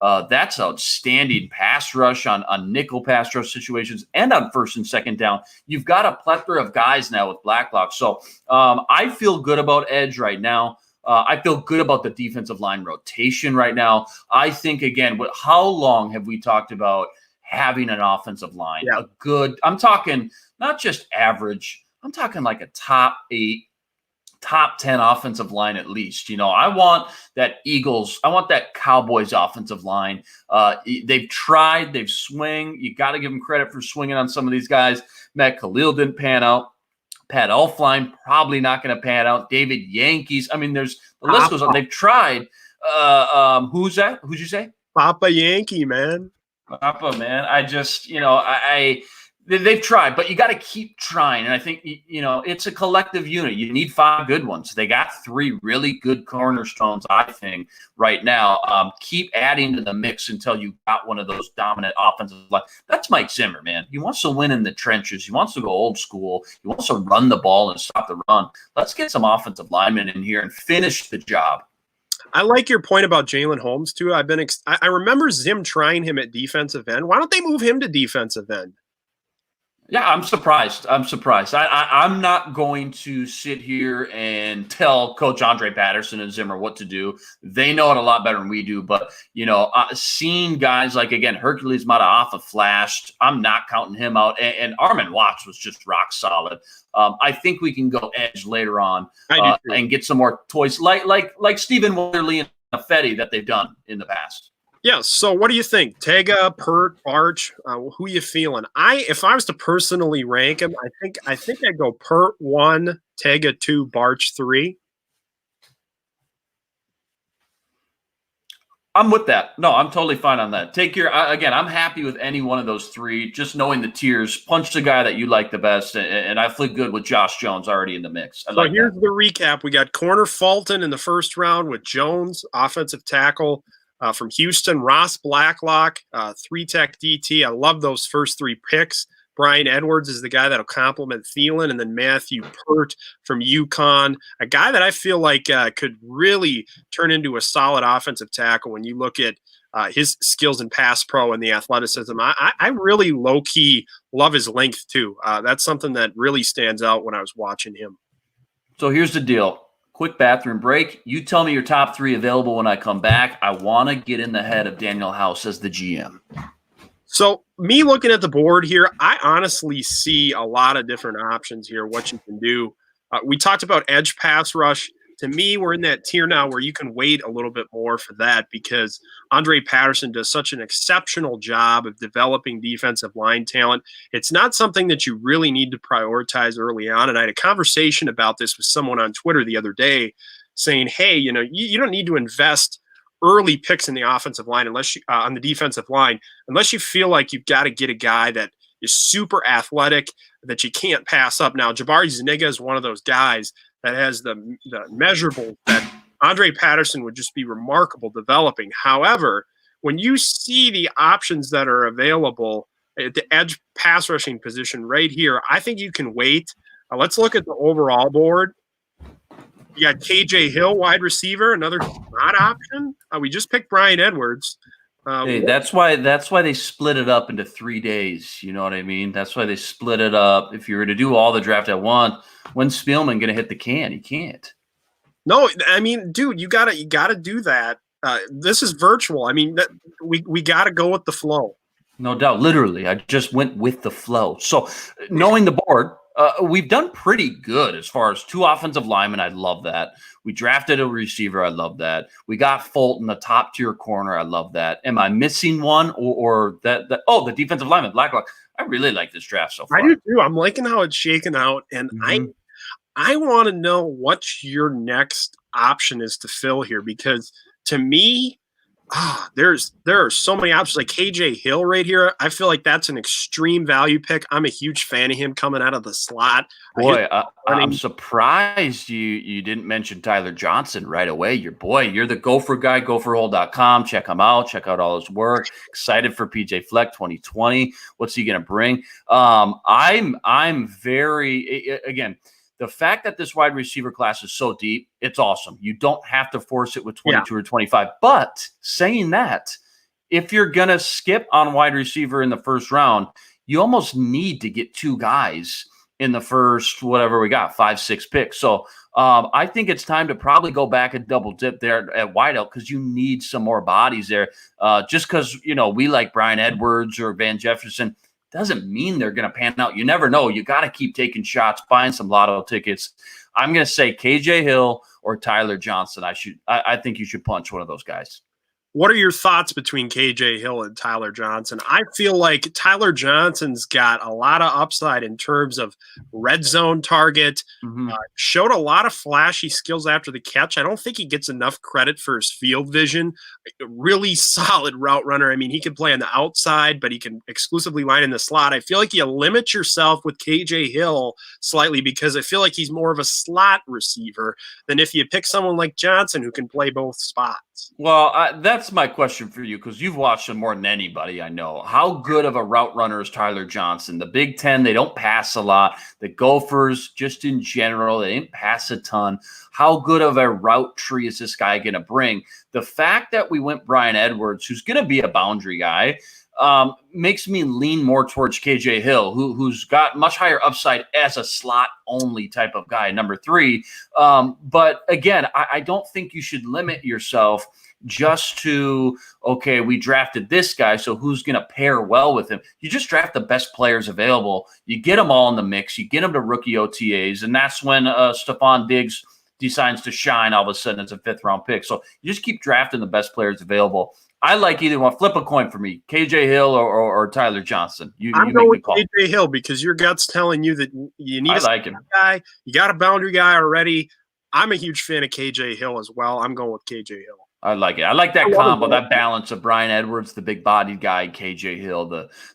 that's outstanding pass rush on nickel pass rush situations and on first and second down. You've got a plethora of guys now with Blacklock, so I feel good about edge right now. I feel good about the defensive line rotation right now. I think, again, how long have we talked about having an offensive line? Yeah. I'm talking not just average, I'm talking like a top 8, top 10 offensive line at least. I want that Eagles, I want that Cowboys offensive line. They've tried, they've swung. You got to give them credit for swinging on some of these guys. Matt Khalil didn't pan out. Pat Elflein probably not going to pan out. David Yankees. I mean, the list goes on. They've tried. Who's that? Who'd you say? Papa Yankee, man. Papa, man. I just, they've tried, but you got to keep trying. And I think, it's a collective unit. You need 5 good ones. They got 3 really good cornerstones, I think, right now. Keep adding to the mix until you got one of those dominant offensive line. That's Mike Zimmer, man. He wants to win in the trenches. He wants to go old school. He wants to run the ball and stop the run. Let's get some offensive linemen in here and finish the job. I like your point about Jalen Holmes too. I remember Zim trying him at defensive end. Why don't they move him to defensive end? Yeah, I'm surprised. I'm not going to sit here and tell Coach Andre Patterson and Zimmer what to do. They know it a lot better than we do. But, seeing guys like, again, Hercules Mataafa flashed, I'm not counting him out. And Armin Watts was just rock solid. I think we can go edge later on and get some more toys like Stephen Weatherly and Fetty that they've done in the past. Yeah, so what do you think? Tega, Pert, Barch, who you feeling? If I was to personally rank them, I think I'd go Pert 1, Tega 2, Barch 3. I'm with that. No, I'm totally fine on that. Again, I'm happy with any one of those 3, just knowing the tiers. Punch the guy that you like the best, and I feel good with Josh Jones already in the mix. Here's the recap. We got corner Fulton in the first round with Jones, offensive tackle. From Houston, Ross Blacklock, 3-tech DT. I love those first 3 picks. Brian Edwards is the guy that'll complement Thielen, and then Matthew Pert from UConn, a guy that I feel like could really turn into a solid offensive tackle when you look at his skills in pass pro and the athleticism. I really low-key love his length too. That's something that really stands out when I was watching him. So here's the deal. Quick bathroom break. You tell me your top 3 available when I come back. I want to get in the head of Daniel House as the GM. So me looking at the board here, I honestly see a lot of different options here, what you can do. We talked about edge pass rush. To me, we're in that tier now where you can wait a little bit more for that because Andre Patterson does such an exceptional job of developing defensive line talent. It's not something that you really need to prioritize early on. And I had a conversation about this with someone on Twitter the other day saying, hey, you don't need to invest early picks in the offensive line unless you, on the defensive line, unless you feel like you've got to get a guy that is super athletic that you can't pass up. Now, Jabari Zuniga is one of those guys that has the measurables that Andre Patterson would just be remarkable developing. However, when you see the options that are available at the edge pass rushing position right here, I think you can wait. Let's look at the overall board. You got KJ Hill, wide receiver, another odd option. We just picked Brian Edwards. Hey, that's why they split it up into 3 days. You know what I mean? That's why they split it up. If you were to do all the draft at once, when's Spielman going to hit the can? He can't. No, I mean, dude, you gotta do that. This is virtual. I mean, we gotta go with the flow. No doubt. Literally, I just went with the flow. So knowing the board, we've done pretty good as far as 2 offensive linemen. I love that. We drafted a receiver. I love that. We got Fulton, a top tier corner. I love that. Am I missing one or that? Oh, the defensive lineman, Blacklock. I really like this draft so far. I do too. I'm liking how it's shaken out, and I want to know what your next option is to fill here because to me, there are so many options. Like KJ Hill right here. I feel like that's an extreme value pick. I'm a huge fan of him coming out of the slot. Boy, I'm surprised you didn't mention Tyler Johnson right away. You're the Gopher guy, gopherhole.com. Check him out. Check out all his work. Excited for PJ Fleck 2020. What's he going to bring? I'm very, again, the fact that this wide receiver class is so deep, it's awesome. You don't have to force it with 22 or 25. But saying that, if you're going to skip on wide receiver in the first round, you almost need to get two guys in the first, whatever we got, 5-6 picks. So I think it's time to probably go back and double dip there at wideout because you need some more bodies there. Just because, we like Brian Edwards or Van Jefferson doesn't mean they're going to pan out. You never know. You got to keep taking shots, buying some lotto tickets. I'm going to say KJ Hill or Tyler Johnson. I think you should punch one of those guys. What are your thoughts between KJ Hill and Tyler Johnson? I feel like Tyler Johnson's got a lot of upside in terms of red zone target, showed a lot of flashy skills after the catch. I don't think he gets enough credit for his field vision. A really solid route runner. I mean, he can play on the outside, but he can exclusively line in the slot. I feel like you limit yourself with KJ Hill slightly because I feel like he's more of a slot receiver than if you pick someone like Johnson who can play both spots. Well, that's my question for you because you've watched him more than anybody I know. How good of a route runner is Tyler Johnson? The Big Ten, they don't pass a lot. The Gophers, just in general, they didn't pass a ton. How good of a route tree is this guy going to bring? The fact that we went Brian Edwards, who's going to be a boundary guy, makes me lean more towards KJ Hill, who's got much higher upside as a slot-only type of guy, number 3. But again, I don't think you should limit yourself just to, okay, we drafted this guy, so who's going to pair well with him? You just draft the best players available. You get them all in the mix. You get them to rookie OTAs, and that's when Stephon Diggs decides to shine all of a sudden as a 5th-round pick. So you just keep drafting the best players available. I like either one. Flip a coin for me, KJ Hill or Tyler Johnson. I'm going with KJ Hill because your gut's telling you that you need a guy. You got a boundary guy already. I'm a huge fan of KJ Hill as well. I'm going with KJ Hill. I like it. I like that combo, that balance of Brian Edwards, the big-bodied guy, KJ Hill,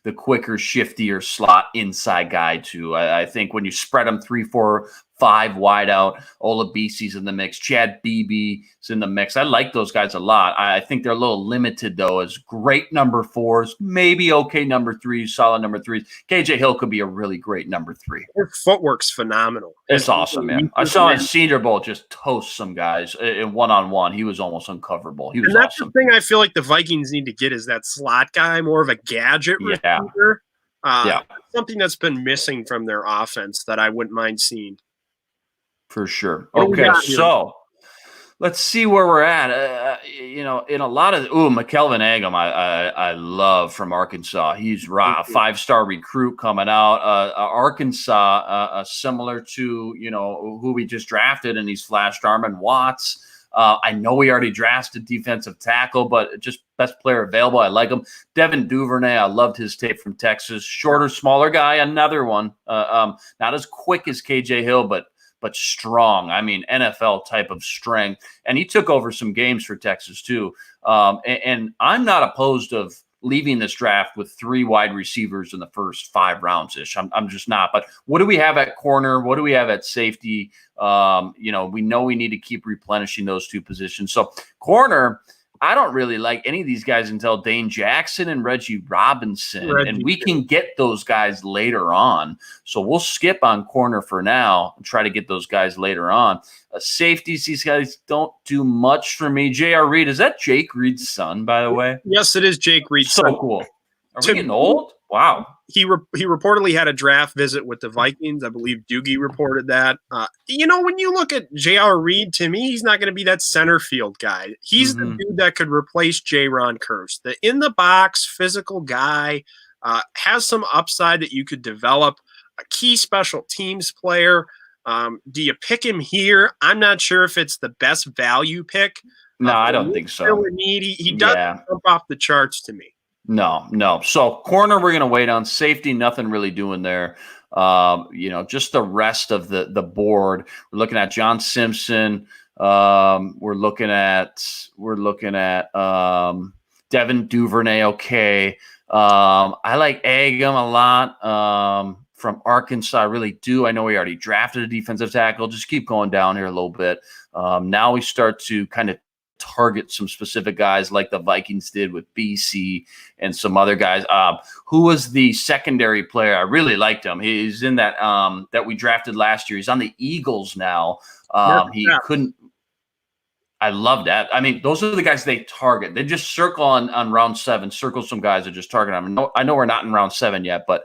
the quicker, shiftier slot inside guy too. I think when you spread them 3, 4, 5 wide out, Olabisi's in the mix, Chad Beebe's in the mix. I like those guys a lot. I think they're a little limited though, as great number 4s, maybe okay number 3s, solid number 3s. KJ Hill could be a really great number 3. Their footwork's phenomenal. It's awesome, man. I saw in Senior Bowl just toast some guys in one-on-one. He was almost uncoverable. He was and that's awesome. The thing I feel like the Vikings need to get is that slot guy, more of a gadget receiver. Something that's been missing from their offense that I wouldn't mind seeing. For sure. Okay, so let's see where we're at. In a lot of McKelvin Agam, I love from Arkansas. He's a 5-star recruit coming out. Arkansas, similar to who we just drafted, and he's flashed Armon Watts. I know we already drafted defensive tackle, but just best player available. I like him. Devin Duvernay, I loved his tape from Texas. Shorter, smaller guy, another one. Not as quick as KJ Hill, but strong. I mean, NFL type of strength. And he took over some games for Texas too. And I'm not opposed of leaving this draft with 3 wide receivers in the first 5 rounds-ish. I'm just not. But what do we have at corner? What do we have at safety? We know we need to keep replenishing those 2 positions. So corner, I don't really like any of these guys until Dane Jackson and Reggie Robinson, and we can get those guys later on. So we'll skip on corner for now and try to get those guys later on. Safeties, these guys don't do much for me. J.R. Reed, is that Jake Reed's son, by the way? Yes, it is Jake Reed's son. So cool. Are we getting old? Wow. He reportedly had a draft visit with the Vikings. I believe Doogie reported that. When you look at J.R. Reed, to me, he's not going to be that center field guy. He's the dude that could replace J-Ron Curse. The in-the-box physical guy has some upside that you could develop. A key special teams player. Do you pick him here? I'm not sure if it's the best value pick. No, I don't think so. He does jump off the charts to me. No. So corner, we're going to wait on. Safety, nothing really doing there. Just the rest of the board. We're looking at John Simpson, We're looking at Devin Duvernay. Okay. I like Agam a lot. From Arkansas, I really do. I know we already drafted a defensive tackle. Just keep going down here a little bit. Now we start to kind of target some specific guys like the Vikings did with BC and some other guys. Who was the secondary player? I really liked him. He's in that that we drafted last year. He's on the Eagles now. He couldn't. I love that. I mean, those are the guys they target. They just circle on round 7, circle some guys that just target them. I know we're not in round 7 yet, but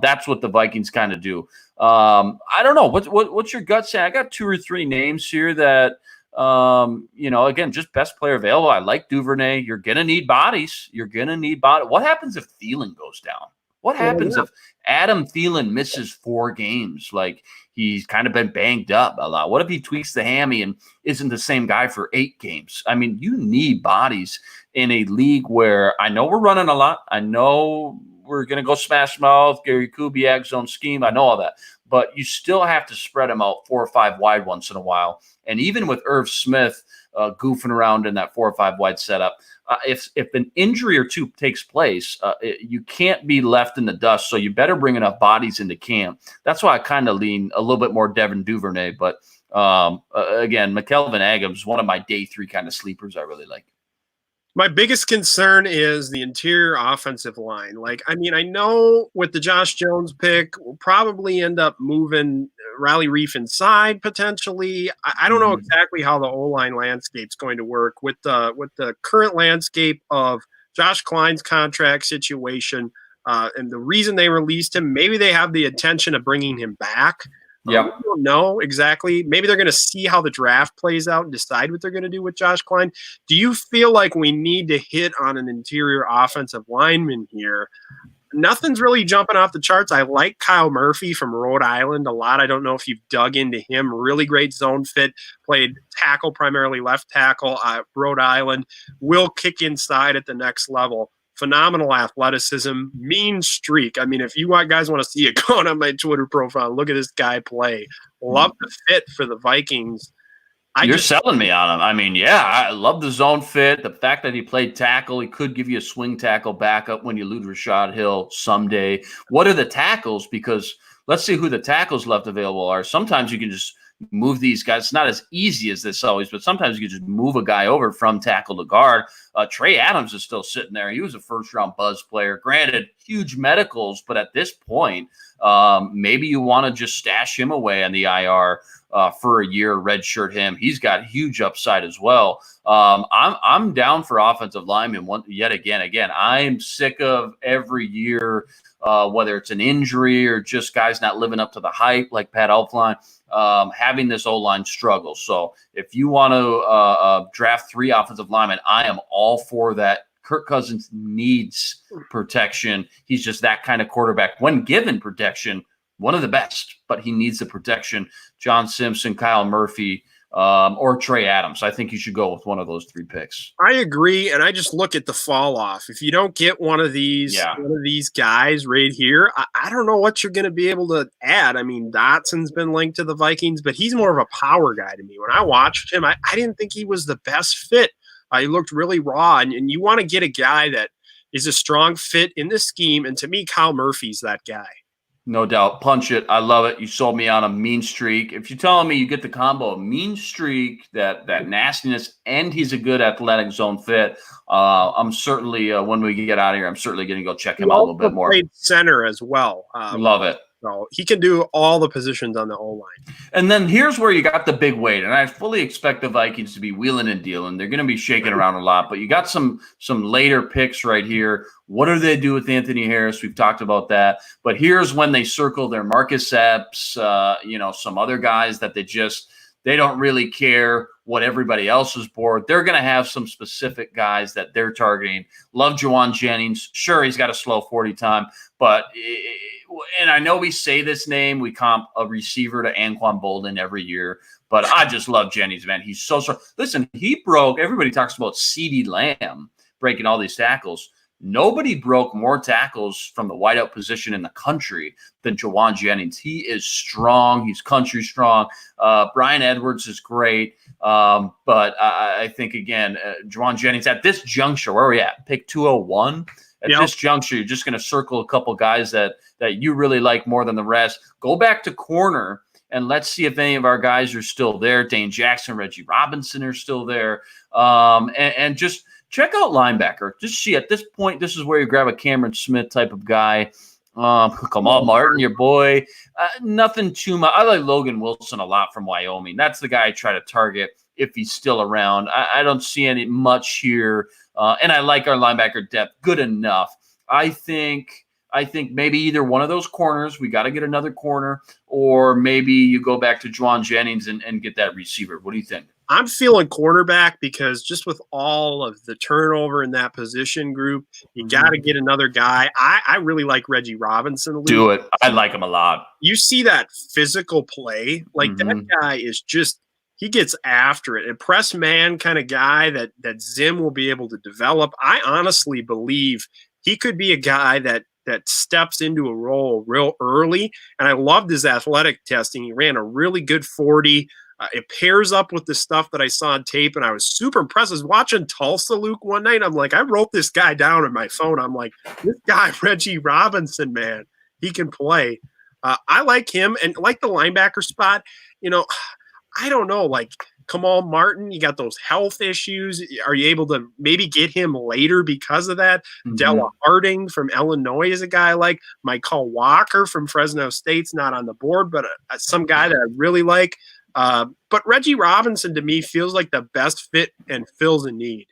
that's what the Vikings kind of do. I don't know. What's your gut say? I got 2 or 3 names here that, again, just best player available. I like Duvernay. You're going to need bodies. What happens if Thielen goes down? What happens if Adam Thielen misses 4 games? Like, he's kind of been banged up a lot. What if he tweaks the hammy and isn't the same guy for 8 games? I mean, you need bodies in a league where I know we're running a lot. I know we're going to go smash mouth, Gary Kubiak zone scheme. I know all that. But you still have to spread them out 4 or 5 wide once in a while. And even with Irv Smith goofing around in that 4 or 5 wide setup, if an injury or 2 takes place, you can't be left in the dust. So you better bring enough bodies into camp. That's why I kind of lean a little bit more Devin Duvernay. But again, McKelvin Agams, one of my day 3 kind of sleepers I really like. My biggest concern is the interior offensive line. I know with the Josh Jones pick, we'll probably end up moving Riley Reef inside potentially. I don't know exactly how the O-line landscape's going to work with the current landscape of Josh Klein's contract situation and the reason they released him. Maybe they have the intention of bringing him back. Yeah, we don't know exactly. Maybe they're going to see how the draft plays out and decide what they're going to do with Josh Klein. Do you feel like we need to hit on an interior offensive lineman here? Nothing's really jumping off the charts. I like Kyle Murphy from Rhode Island a lot. I don't know if you've dug into him. Really great zone fit. Played tackle, primarily left tackle at Rhode Island. Will kick inside at the next level. Phenomenal athleticism, mean streak. I mean, if you guys want to see it, go on my Twitter profile. Look at this guy play. Love the fit for the Vikings. You're selling me on him. I mean, yeah, I love the zone fit. The fact that he played tackle, he could give you a swing tackle backup when you lose Rashad Hill someday. What are the tackles? Because let's see who the tackles left available are. Sometimes you can just move these guys. It's not as easy as this always, but sometimes you can just move a guy over from tackle to guard. Trey Adams is still sitting there. He was a first-round buzz player. Granted, huge medicals, but at this point, maybe you want to just stash him away on the IR for a year, redshirt him. He's got huge upside as well. I'm down for offensive linemen yet again. Again, I'm sick of every year, whether it's an injury or just guys not living up to the hype like Pat Elflein, having this O-line struggle. So if you want to draft 3 offensive linemen, I am all for that. Kirk Cousins needs protection. He's just that kind of quarterback. When given protection, one of the best, but he needs the protection. John Simpson, Kyle Murphy, or Trey Adams. I think you should go with one of those 3 picks. I agree, and I just look at the fall off. If you don't get one of these guys right here, I don't know what you're going to be able to add. I mean, Dotson's been linked to the Vikings, but he's more of a power guy to me. When I watched him, I didn't think he was the best fit. He looked really raw, and you want to get a guy that is a strong fit in the scheme, and to me, Kyle Murphy's that guy. No doubt. Punch it. I love it. You sold me on a mean streak. If you're telling me you get the combo of mean streak, that nastiness, and he's a good athletic zone fit, I'm certainly, when we get out of here, I'm certainly going to go check him out a little bit more. Played center as well. Love it. So he can do all the positions on the O-line. And then here's where you got the big weight, and I fully expect the Vikings to be wheeling and dealing. They're going to be shaking around a lot, but you got some later picks right here. What do they do with Anthony Harris? We've talked about that. But here's when they circle their Marcus Epps, some other guys that they don't really care what everybody else is board. They're going to have some specific guys that they're targeting. Love Juwan Jennings. Sure, he's got a slow 40 time, but and I know we say this name, we comp a receiver to Anquan Bolden every year, but I just love Jennings, man. He's so strong. Listen, he broke, everybody talks about CeeDee Lamb breaking all these tackles. Nobody broke more tackles from the wideout position in the country than Jawan Jennings. He is strong. He's country strong. Brian Edwards is great. But I think, again, Jawan Jennings at this juncture, where are we at? Pick 201. At this juncture, you're just going to circle a couple guys that you really like more than the rest. Go back to corner, and let's see if any of our guys are still there. Dane Jackson, Reggie Robinson are still there. And just check out linebacker. Just see, at this point, this is where you grab a Cameron Smith type of guy. Kamal Martin, your boy. Nothing too much. I like Logan Wilson a lot from Wyoming. That's the guy I try to target if he's still around. I don't see any much here. And I like our linebacker depth. Good enough. I think maybe either one of those corners, we got to get another corner, or maybe you go back to Juwan Jennings and get that receiver. What do you think? I'm feeling quarterback because just with all of the turnover in that position group, you got to get another guy. I really like Reggie Robinson. Luke. Do it. I like him a lot. You see that physical play. Like that guy is just – he gets after it. A press man kind of guy that Zim will be able to develop. I honestly believe he could be a guy that steps into a role real early. And I loved his athletic testing. He ran a really good 40. It pairs up with the stuff that I saw on tape, and I was super impressed. I was watching Tulsa, Luke, one night. I'm like, I wrote this guy down on my phone. I'm like, this guy, Reggie Robinson, man, he can play. I like him, and like the linebacker spot, I don't know, like Kamal Martin, you got those health issues. Are you able to maybe get him later because of that? Della Harding from Illinois is a guy I like. Michael Walker from Fresno State's not on the board, but some guy that I really like. But Reggie Robinson, to me, feels like the best fit and fills a need.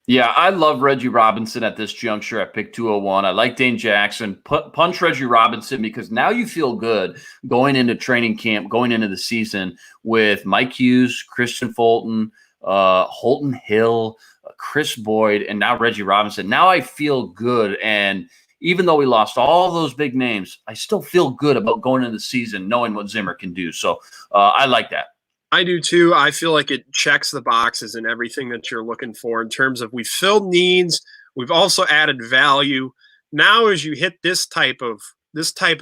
Yeah, I love Reggie Robinson at this juncture at pick 201. I like Dane Jackson. Punch Reggie Robinson because now you feel good going into training camp, going into the season with Mike Hughes, Christian Fulton, Holton Hill, Chris Boyd, and now Reggie Robinson. Now I feel good. And even though we lost all those big names, I still feel good about going into the season knowing what Zimmer can do. So I like that. I do too. I feel like it checks the boxes and everything that you're looking for in terms of we've filled needs. We've also added value. Now, as you hit this type of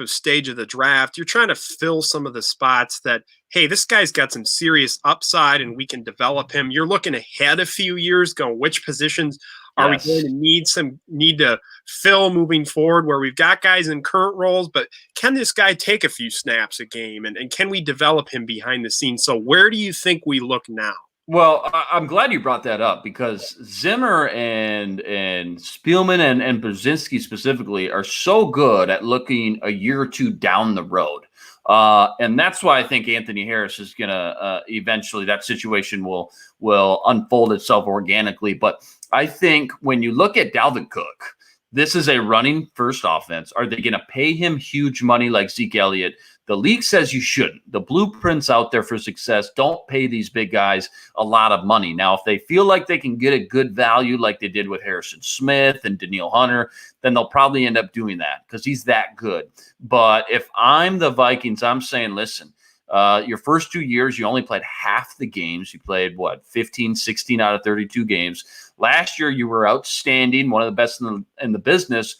stage of the draft, you're trying to fill some of the spots that, hey, this guy's got some serious upside and we can develop him. You're looking ahead a few years, going which positions are we going to need to fill moving forward, where we've got guys in current roles, but can this guy take a few snaps a game and can we develop him behind the scenes? So where do you think we look now? Well, I'm glad you brought that up because Zimmer and Spielman and Brzezinski specifically are so good at looking a year or two down the road. And that's why I think Anthony Harris is going to eventually, that situation will unfold itself organically. But I think when you look at Dalvin Cook, this is a running first offense. Are they going to pay him huge money like Zeke Elliott? The league says you shouldn't. The blueprint's out there for success. Don't pay these big guys a lot of money. Now, if they feel like they can get a good value like they did with Harrison Smith and Daniil Hunter, then they'll probably end up doing that because he's that good. But if I'm the Vikings, I'm saying, listen, your first 2 years, you only played half the games. You played, 15, 16 out of 32 games. Last year, you were outstanding, one of the best in the business.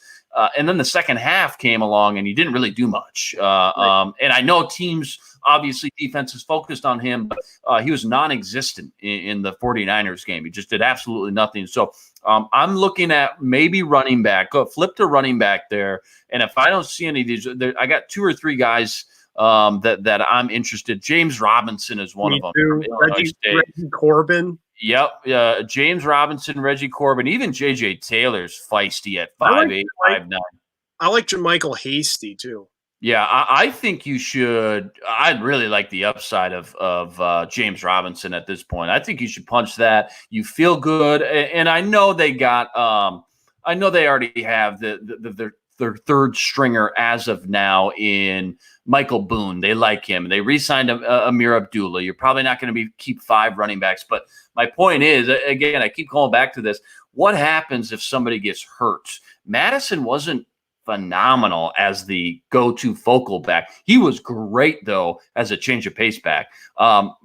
And then the second half came along and he didn't really do much. And I know teams, obviously defense is focused on him, but he was non-existent in the 49ers game. He just did absolutely nothing. So I'm looking at maybe running back, flip to running back there. And if I don't see any of these, I got 2 or 3 guys that I'm interested. James Robinson is one of them. Reggie Corbin. Yep. James Robinson, Reggie Corbin, even J.J. Taylor's feisty at 5'8", 5'9". I like Jermichael Hasty too. Yeah, I think you should. I'd really like the upside of James Robinson at this point. I think you should punch that. You feel good, and I know they got. I know they already have their third stringer as of now in Michael Boone. They like him. They re-signed Amir Abdullah. You're probably not going to keep 5 running backs. But my point is, again, I keep calling back to this. What happens if somebody gets hurt? Madison wasn't phenomenal as the go-to focal back. He was great, though, as a change of pace back.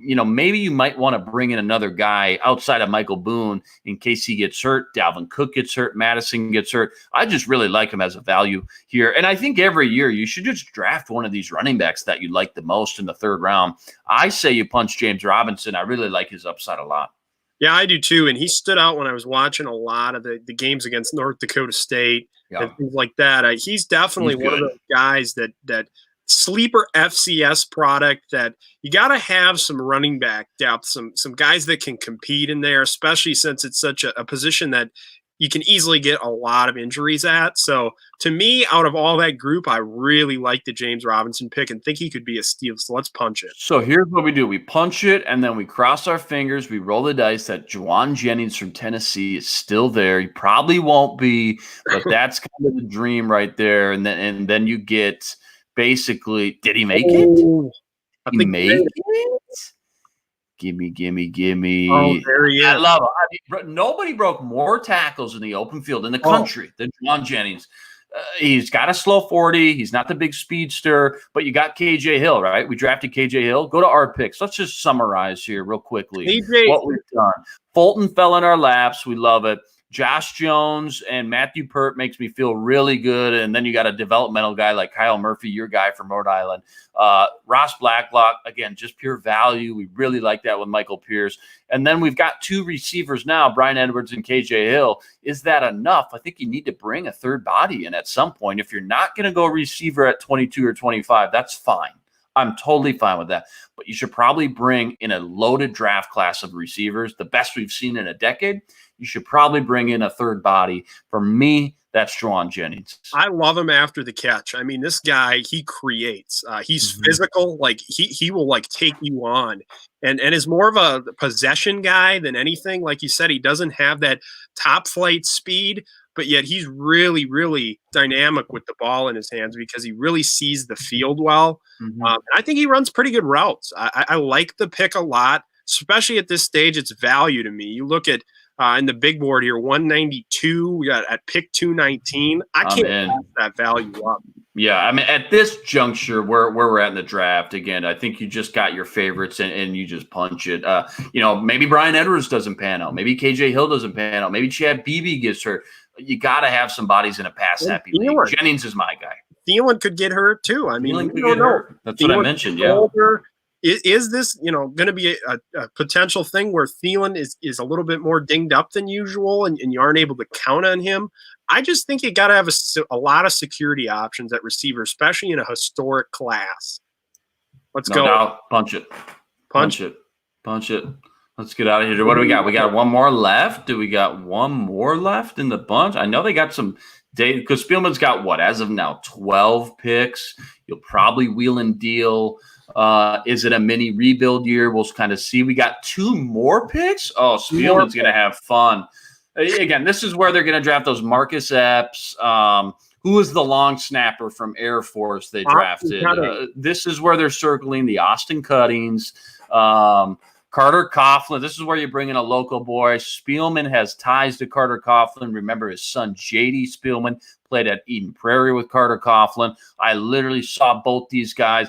Maybe you might want to bring in another guy outside of Michael Boone in case he gets hurt, Dalvin Cook gets hurt, Madison gets hurt. I just really like him as a value here. And I think every year you should just draft one of these running backs that you like the most in the third round. I say you punch James Robinson. I really like his upside a lot. Yeah, I do too. And he stood out when I was watching a lot of the games against North Dakota State and things like that. He's definitely one of those guys that sleeper FCS product that you got to have some running back depth, some guys that can compete in there, especially since it's such a position that you can easily get a lot of injuries at. So to me, out of all that group, I really like the James Robinson pick and think he could be a steal. So let's punch it. So here's what we do. We punch it, and then we cross our fingers. We roll the dice that Juwan Jennings from Tennessee is still there. He probably won't be, but that's kind of the dream right there. And then you get basically, did he make it? I think make it? Gimme. Oh, there he is. I love it. Nobody broke more tackles in the open field in the country than Juwan Jennings. He's got a slow 40. He's not the big speedster, but you got KJ Hill, right? We drafted KJ Hill. Go to our picks. Let's just summarize here real quickly what we've done. Fulton fell in our laps. We love it. Josh Jones and Matthew Pert makes me feel really good. And then you got a developmental guy like Kyle Murphy, your guy from Rhode Island. Ross Blacklock, again, just pure value. We really like that with Michael Pierce. And then we've got two receivers now, Brian Edwards and KJ Hill. Is that enough? I think you need to bring a third body in at some point. If you're not going to go receiver at 22 or 25, that's fine. I'm totally fine with that. But you should probably bring in a loaded draft class of receivers, the best we've seen in a decade. You should probably bring in a third body. For me, that's Juwan Jennings. I love him after the catch. I mean, this guy, he creates. He's physical. Like he will like take you on, and is more of a possession guy than anything. Like you said, he doesn't have that top flight speed, but yet he's really, really dynamic with the ball in his hands because he really sees the field well. I think he runs pretty good routes. I like the pick a lot, especially at this stage. It's value to me. You look at in the big board here, 192. We got at pick 219. I can't pass that value up. Yeah, I mean, at this juncture, where we're at in the draft, again, I think you just got your favorites and you just punch it. Maybe Brian Edwards doesn't pan out. Maybe KJ Hill doesn't pan out. Maybe Chad Beebe gets hurt. You got to have some bodies in a pass-happy league. Jennings is my guy. Thielen could get hurt, too. I mean, Thielen could get hurt. That's what I mentioned, yeah. Older. Is this, going to be a potential thing where Thielen is a little bit more dinged up than usual and you aren't able to count on him? I just think you got to have a lot of security options at receiver, especially in a historic class. Let's go. No, punch it. Punch it. Let's get out of here. What do we got? We got one more left. Do we got one more left in the bunch? I know they got some data because Spielman's got what, as of now, 12 picks. You'll probably wheel and deal. Is it a mini rebuild year? We'll kind of see. We got two more picks. Oh, Spielman's going to have fun. Again, this is where they're going to draft those Marcus Epps. Who is the long snapper from Air Force they drafted? This is where they're circling the Austin Cuttings. Carter Coughlin. This is where you bring in a local boy. Spielman has ties to Carter Coughlin. Remember, his son, J.D. Spielman, played at Eden Prairie with Carter Coughlin. I literally saw both these guys.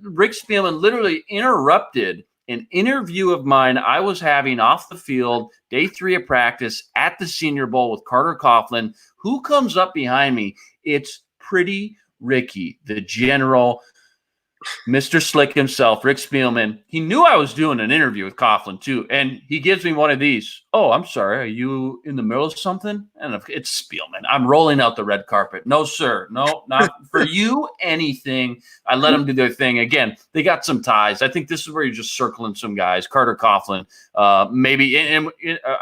Rick Spielman literally interrupted an interview of mine I was having off the field, day 3 of practice at the Senior Bowl with Carter Coughlin. Who comes up behind me? It's Pretty Ricky, the general, Mr. Slick himself, Rick Spielman. He knew I was doing an interview with Coughlin, too, and he gives me one of these. Oh, I'm sorry. Are you in the middle of something? And it's Spielman. I'm rolling out the red carpet. No, sir. No, not for you, anything. I let them do their thing. Again, they got some ties. I think this is where you're just circling some guys. Carter Coughlin, maybe. And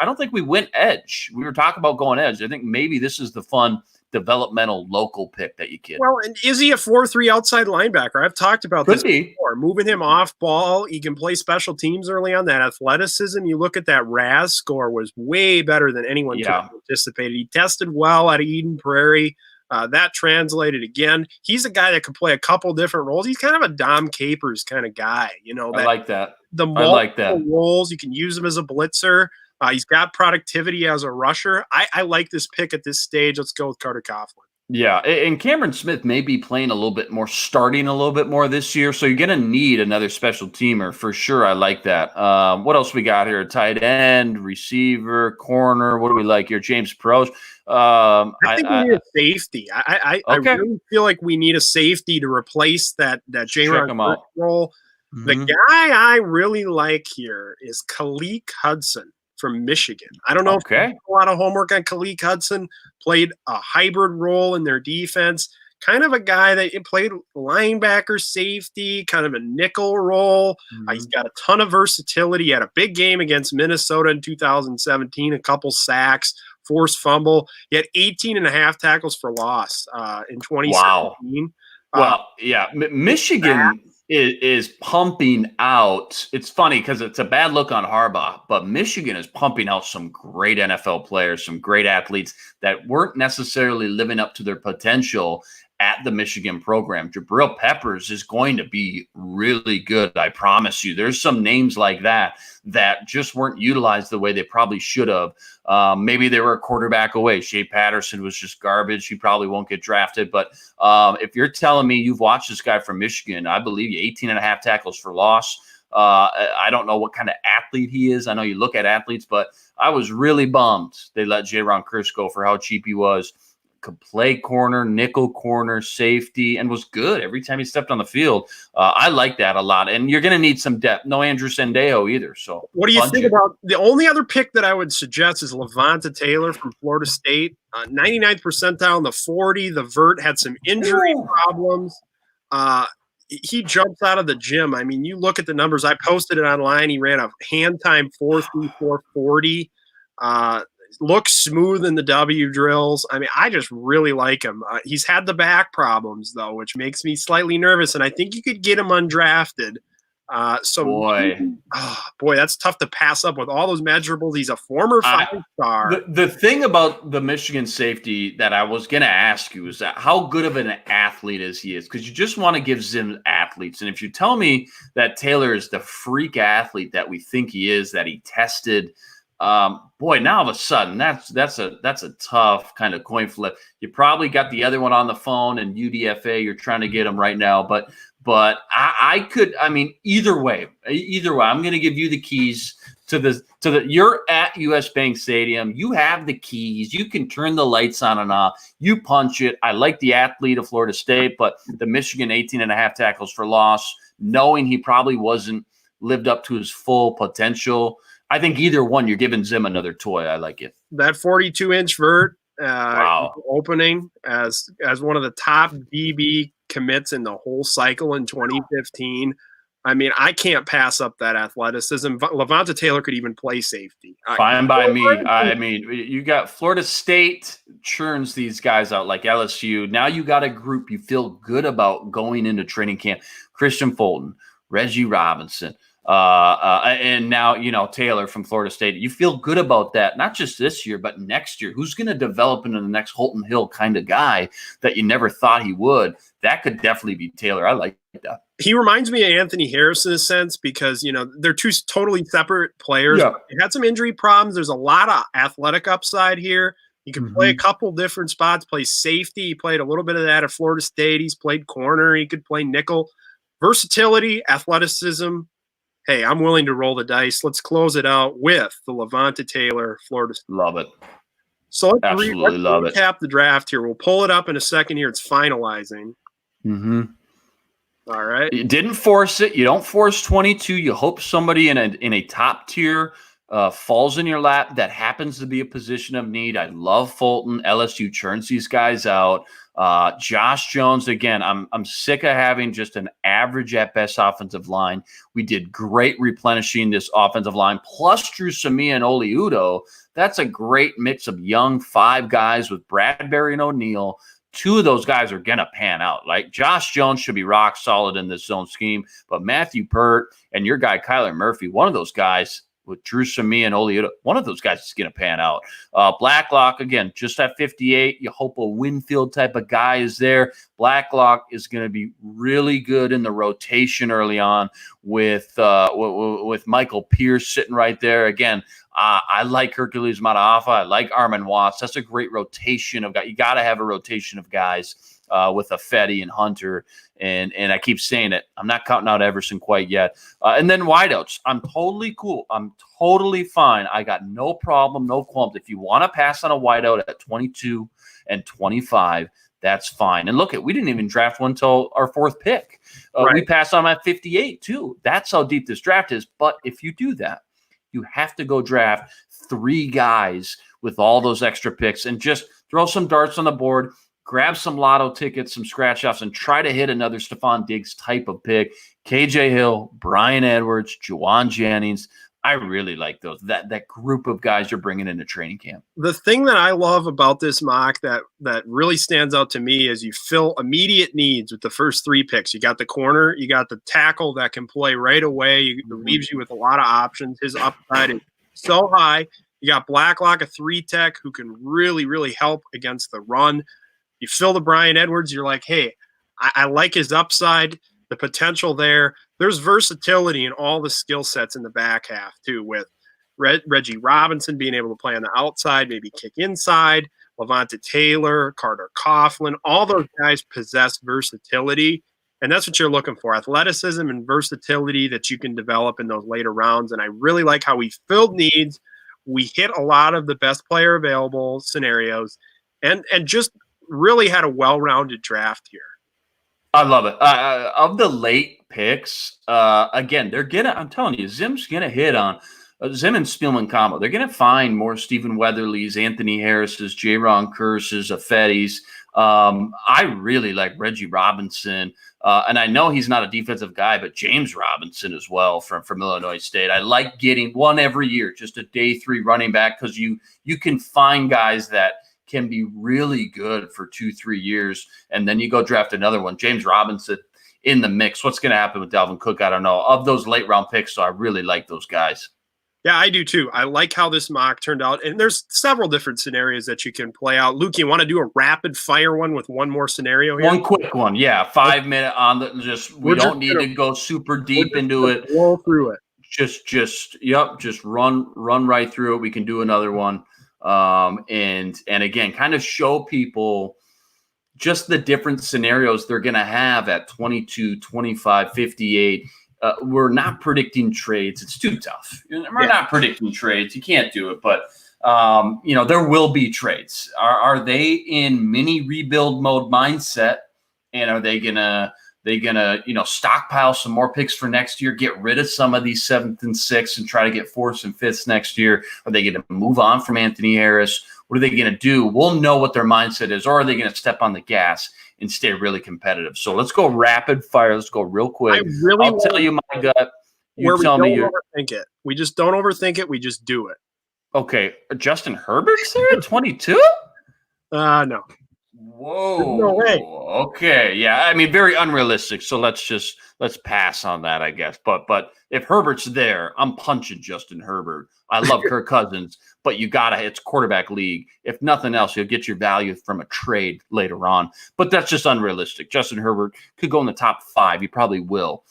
I don't think we went edge. We were talking about going edge. I think maybe this is the fun developmental local pick that you get. Well, and is he a 4-3 outside linebacker? I've talked about this before. Moving him off ball, he can play special teams early on. That athleticism, you look at that RAS score, was way better than anyone could have anticipated. He tested well at Eden Prairie. That translated again. He's a guy that could play a couple different roles. He's kind of a Dom Capers kind of guy. I like that. I like that. Roles, you can use him as a blitzer. He's got productivity as a rusher. I like this pick at this stage. Let's go with Carter Coughlin. Yeah, and Cameron Smith may be playing a little bit more, starting a little bit more this year. So you're going to need another special teamer for sure. I like that. What else we got here? Tight end, receiver, corner. What do we like here? James Perosh. I think we need a safety. I Okay. really feel like we need a safety to replace that Check J-Ron him out. role. The Mhm. guy I really like here is Khalil Hudson from Michigan. I don't know if you Okay. did a lot of homework on Khalil Hudson, played a hybrid role in their defense, kind of a guy that played linebacker, safety, kind of a nickel role. He's Mhm. got a ton of versatility. He had a big game against Minnesota in 2017, a couple sacks, forced fumble. He had 18 and a half tackles for loss in Wow. 2017. Well, yeah, Michigan is pumping out. It's funny because it's a bad look on Harbaugh, but Michigan is pumping out some great NFL players, some great athletes that weren't necessarily living up to their potential at the Michigan program. Jabril Peppers is going to be really good. I promise you. There's some names like that that just weren't utilized the way they probably should have. Maybe they were a quarterback away. Shea Patterson was just garbage. He probably won't get drafted. But if you're telling me you've watched this guy from Michigan, I believe you 18 and a half tackles for loss. I don't know what kind of athlete he is. I know you look at athletes, but I was really bummed they let Jaron Curse go for how cheap he was. Could play corner, nickel corner, safety, and was good every time he stepped on the field. I like that a lot. And you're going to need some depth. No Andrew Sendejo either. So What do you think about the only other pick that I would suggest is Levanta Taylor from Florida State, 99th percentile in the 40. The vert had some injury problems. He jumps out of the gym. I mean, you look at the numbers. I posted it online. He ran a hand time 4.3440. Looks smooth in the W drills. I mean, I just really like him. He's had the back problems though, which makes me slightly nervous. And I think you could get him undrafted. Boy, that's tough to pass up with all those measurables. He's a former 5-star. The thing about the Michigan safety that I was going to ask you is that how good of an athlete is he? Because you just want to give Zim athletes. And if you tell me that Taylor is the freak athlete that we think he is, that he tested, boy, now all of a sudden that's a tough kind of coin flip. You probably got the other one on the phone and UDFA. You're trying to get him right now, but I could. I mean, either way, I'm going to give you the keys to the. You're at US Bank Stadium. You have the keys. You can turn the lights on and off. You punch it. I like the athlete of Florida State, but the Michigan 18 and a half tackles for loss, knowing he probably wasn't lived up to his full potential. I think either one, you're giving Zim another toy. I like it. That 42-inch vert Wow. opening as one of the top DB commits in the whole cycle in 2015. I mean, I can't pass up that athleticism. Levanta Taylor could even play safety. Fine by me. I mean, you got Florida State churns these guys out like LSU. Now you got a group you feel good about going into training camp. Christian Fulton, Reggie Robinson, and now, Taylor from Florida State. You feel good about that, not just this year, but next year. Who's going to develop into the next Holton Hill kind of guy that you never thought he would? That could definitely be Taylor. I like that. He reminds me of Anthony Harris in a sense because, they're two totally separate players. Yeah. He had some injury problems. There's a lot of athletic upside here. He can play a couple different spots, play safety. He played a little bit of that at Florida State. He's played corner. He could play nickel. Versatility, athleticism. Hey, I'm willing to roll the dice. Let's close it out with the Levanta Taylor, Florida State. Love it. So let's love it. recap the draft here. We'll pull it up in a second here. It's finalizing. Mm-hmm. All right. You didn't force it. You don't force 22. You hope somebody in a top tier falls in your lap that happens to be a position of need. I love Fulton. LSU churns these guys out. Josh Jones, again, I'm sick of having just an average at best offensive line. We did great replenishing this offensive line, plus Drew Samia and Oli Udoh. That's a great mix of young 5 guys with Bradbury and O'Neal. 2 of those guys are going to pan out. Like Josh Jones should be rock solid in this zone scheme, but Matthew Pert and your guy Kyler Murphy, one of those guys Drew Samia and Oliuta. One of those guys is going to pan out. Blacklock, again, just at 58. You hope a Winfield type of guy is there. Blacklock is going to be really good in the rotation early on with Michael Pierce sitting right there. Again, I like Hercules Mataafa. I like Armin Watts. That's a great rotation of guys. You got to have a rotation of guys with Fetty and Hunter. And I keep saying it. I'm not counting out Everson quite yet. And then wideouts. I'm totally cool. I'm totally fine. I got no problem, no qualms. If you want to pass on a wideout at 22 and 25, that's fine. And look, we didn't even draft one until our fourth pick. Right. We passed on at 58 too. That's how deep this draft is. But if you do that, you have to go draft 3 guys with all those extra picks and just throw some darts on the board, grab some lotto tickets, some scratch offs, and try to hit another Stephon Diggs type of pick. KJ Hill, Brian Edwards, Juwan Jennings. I really like those. That group of guys you're bringing into training camp. The thing that I love about this mock that really stands out to me is you fill immediate needs with the first 3 picks. You got the corner, you got the tackle that can play right away. It leaves you with a lot of options. His upside is so high. You got Blacklock, a 3-tech who can really, really help against the run. You fill the Brian Edwards, you're like, hey, I like his upside, the potential there. There's versatility in all the skill sets in the back half, too, with Reggie Robinson being able to play on the outside, maybe kick inside, Levante Taylor, Carter Coughlin. All those guys possess versatility, and that's what you're looking for, athleticism and versatility that you can develop in those later rounds. And I really like how we filled needs. We hit a lot of the best player available scenarios and just really had a well-rounded draft here. I love it. Of the late picks, again, I'm telling you, Zim's going to hit on Zim and Spielman combo. They're going to find more Stephen Weatherly's, Anthony Harris's, J-Ron Kearse's, Affetti's. I really like Reggie Robinson. And I know he's not a defensive guy, but James Robinson as well from Illinois State. I like getting one every year, just a day 3 running back, because you can find guys that can be really good for 2-3 years, and then you go draft another one. James Robinson in the mix. What's going to happen with Dalvin Cook? I don't know. Of those late round picks, so I really like those guys. Yeah, I do too. I like how this mock turned out, and there's several different scenarios that you can play out. Luke, you want to do a rapid fire one with one more scenario here? One quick one, yeah. 5 minute on the. We don't need to go super deep into it. Roll through it. Just run right through it. We can do another one. And again, kind of show people just the different scenarios they're going to have at 22, 25, 58. We're not predicting trades. It's too tough. We're not predicting trades. You can't do it, but there will be trades. Are they in mini rebuild mode mindset? And are they gonna stockpile some more picks for next year, get rid of some of these 7th and 6th and try to get 4th and 5th next year? Are they going to move on from Anthony Harris? What are they going to do? We'll know what their mindset is. Or are they going to step on the gas and stay really competitive? So let's go rapid fire. Let's go real quick. I'll tell you my gut. You tell me. Don't overthink it. We just don't overthink it. We just do it. Okay. Justin Herbert's there at 22? No. Whoa. No way. Okay. Yeah. I mean, very unrealistic. So let's pass on that, I guess. But if Herbert's there, I'm punching Justin Herbert. I love Kirk Cousins, but it's quarterback league. If nothing else, you'll get your value from a trade later on. But that's just unrealistic. Justin Herbert could go in the top 5. He probably will.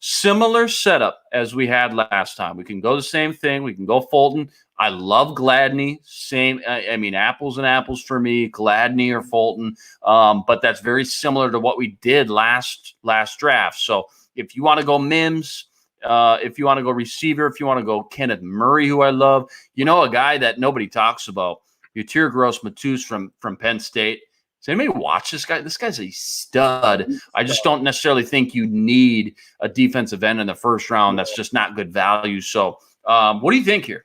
Similar setup as we had last time. We can go the same thing. We can go Fulton. I love Gladney. Same. I mean, apples and apples for me. Gladney or Fulton. But that's very similar to what we did last draft. So if you want to go Mims, if you want to go receiver, if you want to go Kenneth Murray, who I love, a guy that nobody talks about, Yatir Gross-Matos from Penn State. Does anybody watch this guy? This guy's a stud. I just don't necessarily think you need a defensive end in the first round. That's just not good value. So what do you think here?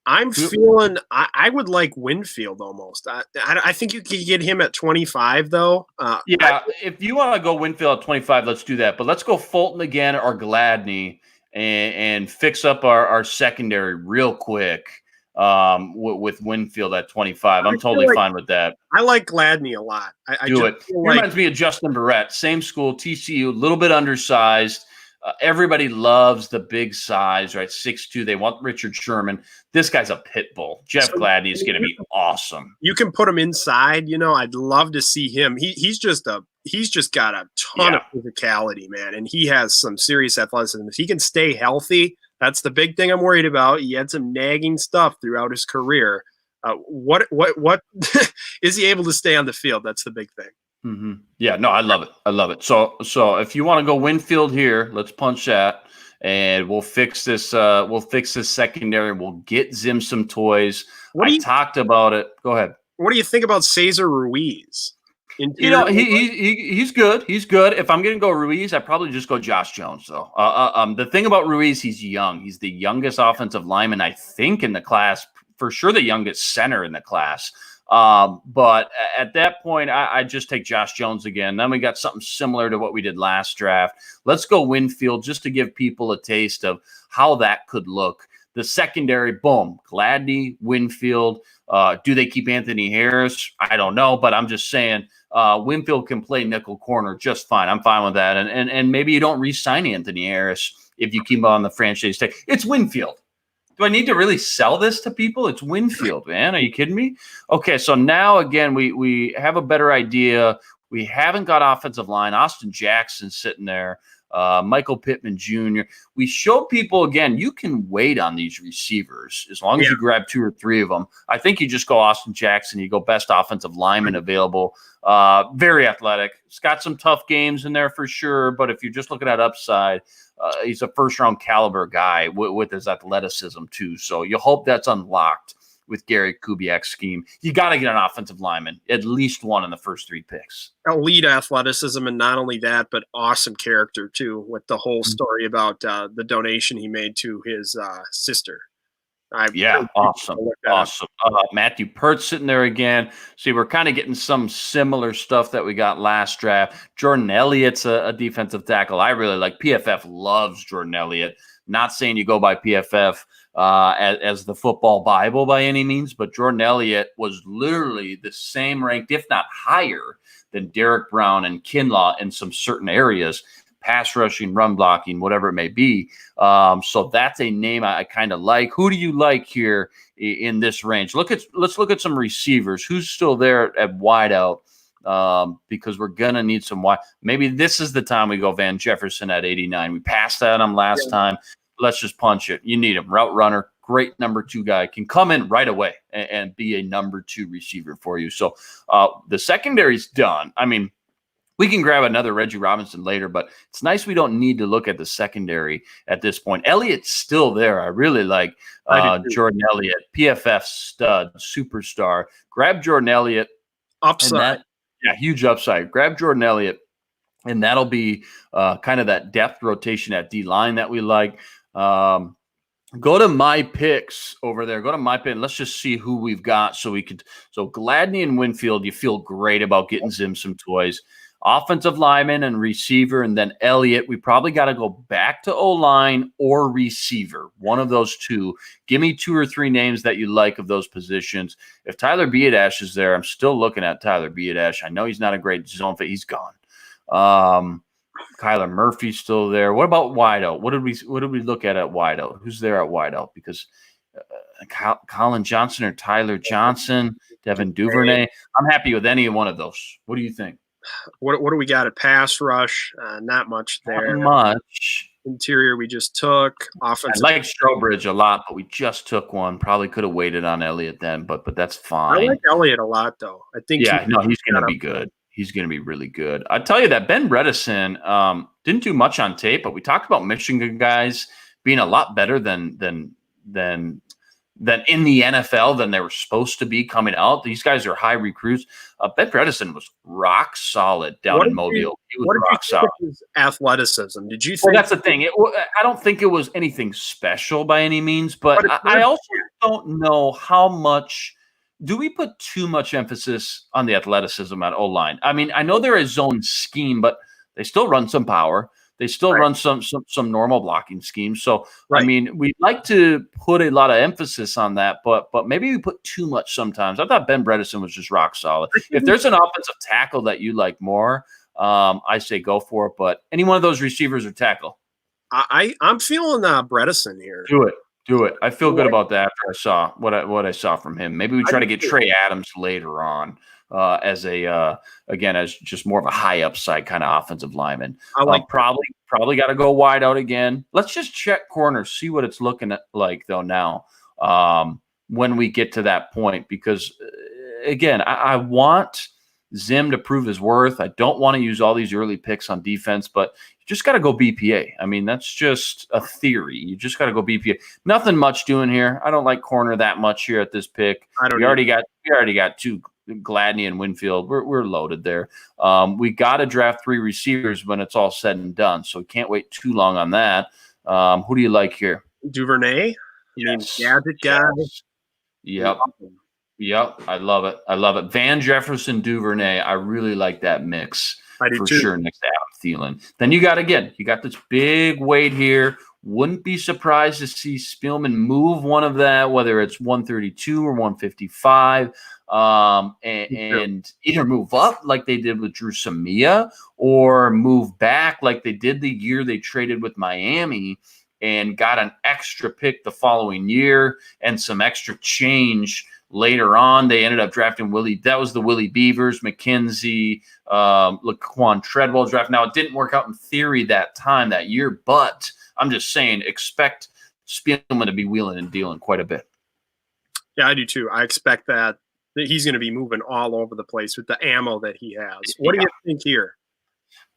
I'm feeling I would like Winfield almost. I think you could get him at 25, though. If you want to go Winfield at 25, let's do that. But let's go Fulton again or Gladney and fix up our secondary real quick with Winfield at 25. I'm totally fine with that. I like Gladney a lot. He reminds me of Justin Barrett. Same school, TCU, a little bit undersized. Everybody loves the big size, right? 6'2". They want Richard Sherman. This guy's a pit bull. Jeff So Gladney is going to be awesome. you can put him inside. I'd love to see him. He's just got a ton of physicality, man, and he has some serious athleticism. If he can stay healthy, that's the big thing I'm worried about. He had some nagging stuff throughout his career. What is he able to stay on the field? That's the big thing. Mm-hmm. Yeah, no, I love it. I love it. So if you want to go Winfield here, let's punch that, and we'll fix this. We'll fix this secondary. We'll get Zim some toys. Talked about it. Go ahead. What do you think about Cesar Ruiz? He's good. He's good. If I'm going to go Ruiz, I probably just go Josh Jones, though. The thing about Ruiz, he's young. He's the youngest offensive lineman, I think, in the class. For sure, the youngest center in the class. But at that point, I just take Josh Jones again. Then we got something similar to what we did last draft. Let's go Winfield just to give people a taste of how that could look. The secondary, boom, Gladney, Winfield. Do they keep Anthony Harris? I don't know, but I'm just saying Winfield can play nickel corner just fine. I'm fine with that. And maybe you don't re-sign Anthony Harris if you keep him on the franchise tag. It's Winfield. Do I need to really sell this to people? It's Winfield, man. Are you kidding me? Okay, so now, again, we have a better idea. We haven't got offensive line. Austin Jackson sitting there. Michael Pittman Jr. We show people, again, you can wait on these receivers as long as you grab 2 or 3 of them. I think you just go Austin Jackson. You go best offensive lineman available. Very athletic. He's got some tough games in there for sure, but if you're just looking at upside, he's a first-round caliber guy with his athleticism too. So you hope that's unlocked with Gary Kubiak's scheme. You got to get an offensive lineman, at least one in the first 3 picks. Elite athleticism, and not only that, but awesome character too, with the whole story about the donation he made to his sister. Awesome. Matthew Pert sitting there again. See, we're kind of getting some similar stuff that we got last draft. Jordan Elliott's a defensive tackle. I really like. PFF loves Jordan Elliott. Not saying you go by PFF as the football Bible by any means, but Jordan Elliott was literally the same ranked, if not higher, than Derek Brown and Kinlaw in some certain areas. Pass rushing, run blocking, whatever it may be. So that's a name I kind of like. Who do you like here in this range? Let's look at some receivers. Who's still there at wideout? Because we're gonna need some wide. Maybe this is the time we go Van Jefferson at 89. We passed that on him last time. Let's just punch it. You need him. Route runner, great number 2 guy, can come in right away and be a number 2 receiver for you. So the secondary's done. I mean, we can grab another Reggie Robinson later, but it's nice we don't need to look at the secondary at this point. Elliott's still there. I really like Jordan Elliott, PFF stud, superstar. Grab Jordan Elliott. Upside. Huge upside. Grab Jordan Elliott, and that'll be kind of that depth rotation at D-line that we like. Go to my picks over there. Go to my pick. And let's just see who we've got so we could. So Gladney and Winfield, you feel great about getting Zim some toys. Offensive lineman and receiver, and then Elliott. We probably got to go back to O-line or receiver. One of those 2. Give me 2 or 3 names that you like of those positions. If Tyler Biadasz is there, I'm still looking at Tyler Biadasz. I know he's not a great zone fit. He's gone. Kyler Murphy's still there. What about wideout? What did we look at wideout? Who's there at wideout? Because Colin Johnson or Tyler Johnson, Devin Duvernay. I'm happy with any one of those. What do you think? What do we got at pass rush? Not much there. Not much. Interior we just took. Offensive. I like Strobridge a lot, but we just took one. Probably could have waited on Elliott then, but that's fine. I like Elliott a lot, though. I think he's going to be good. He's going to be really good. I tell you that Ben Bredesen didn't do much on tape, but we talked about Michigan guys being a lot better than in the NFL than they were supposed to be coming out. These guys are high recruits. Ben Bredesen was rock solid down in Mobile. He was rock solid. His athleticism? Did you think? Well, that's the thing. I don't think it was anything special by any means, but I also don't know how much. Do we put too much emphasis on the athleticism at O-line? I mean, I know they're a zone scheme, but they still run some power. They still run some normal blocking schemes. So, I mean, we like to put a lot of emphasis on that, but maybe we put too much sometimes. I thought Ben Bredesen was just rock solid. If there's an offensive tackle that you like more, I say go for it. But any one of those receivers or tackle? I'm feeling Bredesen here. Do it. Do it. I feel good Like, about that after I saw what I saw from him. Maybe we I try do to get too. Trey Adams later on as a again as just more of a high upside kind of offensive lineman. I like that. Probably got to go wide out again. Let's just check corners, see what it's looking like though now when we get to that point because again I want Zim to prove his worth. I don't want to use all these early picks on defense, but you just got to go BPA. I mean, that's just a theory. You just got to go BPA. Nothing much doing here. I don't like corner that much here at this pick. I don't We already got two Gladney and Winfield. We're loaded there. We got to draft 3 receivers when it's all said and done. So we can't wait too long on that. Who do you like here? Duvernay. I mean, gadget guy. Yep. Yep, I love it. I love it. Van Jefferson, Duvernay. I really like that mix I do for too. sure next to Adam Thielen. Then you got this big weight here. Wouldn't be surprised to see Spielman move one of that, whether it's 132 or 155, and either move up like they did with Drew Samia or move back like they did the year they traded with Miami and got an extra pick the following year and some extra change later on. They ended up drafting Willie. That was the Willie Beavers, McKenzie, Laquan Treadwell draft. Now, it didn't work out in theory that year, but I'm just saying expect Spielman to be wheeling and dealing quite a bit. Yeah, I do too. I expect that he's going to be moving all over the place with the ammo that he has. What do you think here?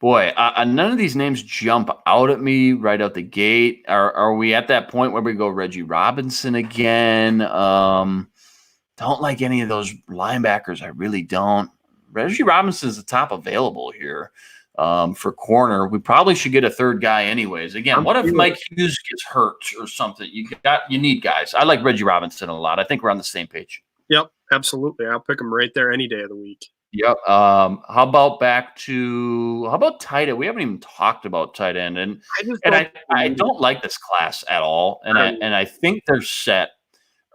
Boy, none of these names jump out at me right out the gate. Are we at that point where we go Reggie Robinson again? Don't like any of those linebackers. I really don't. Reggie Robinson is the top available here for corner. We probably should get a third guy anyways. Again, what if Mike Hughes gets hurt or something? You need guys. I like Reggie Robinson a lot. I think we're on the same page. Yep, absolutely. I'll pick him right there any day of the week. Yep. How about tight end? We haven't even talked about tight end, and I don't like this class at all. And I think they're set.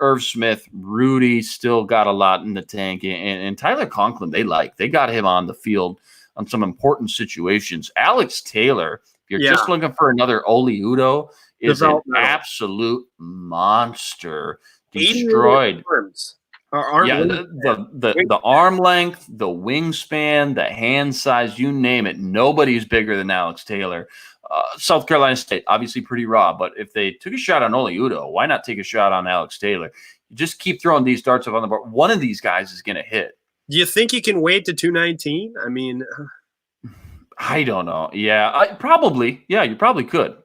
Irv Smith, Rudy still got a lot in the tank, and Tyler Conklin, they got him on the field on some important situations. Alex Taylor, if you're just looking for another Oli Udo, is an absolute monster. Destroyed. The arm length, the wingspan, the hand size, you name it. Nobody's bigger than Alex Taylor. South Carolina State, obviously pretty raw, but if they took a shot on Oli Udo, why not take a shot on Alex Taylor? You just keep throwing these darts up on the board. One of these guys is going to hit. Do you think you can wait to 219? I mean, I don't know. Yeah, probably. Yeah, you probably could.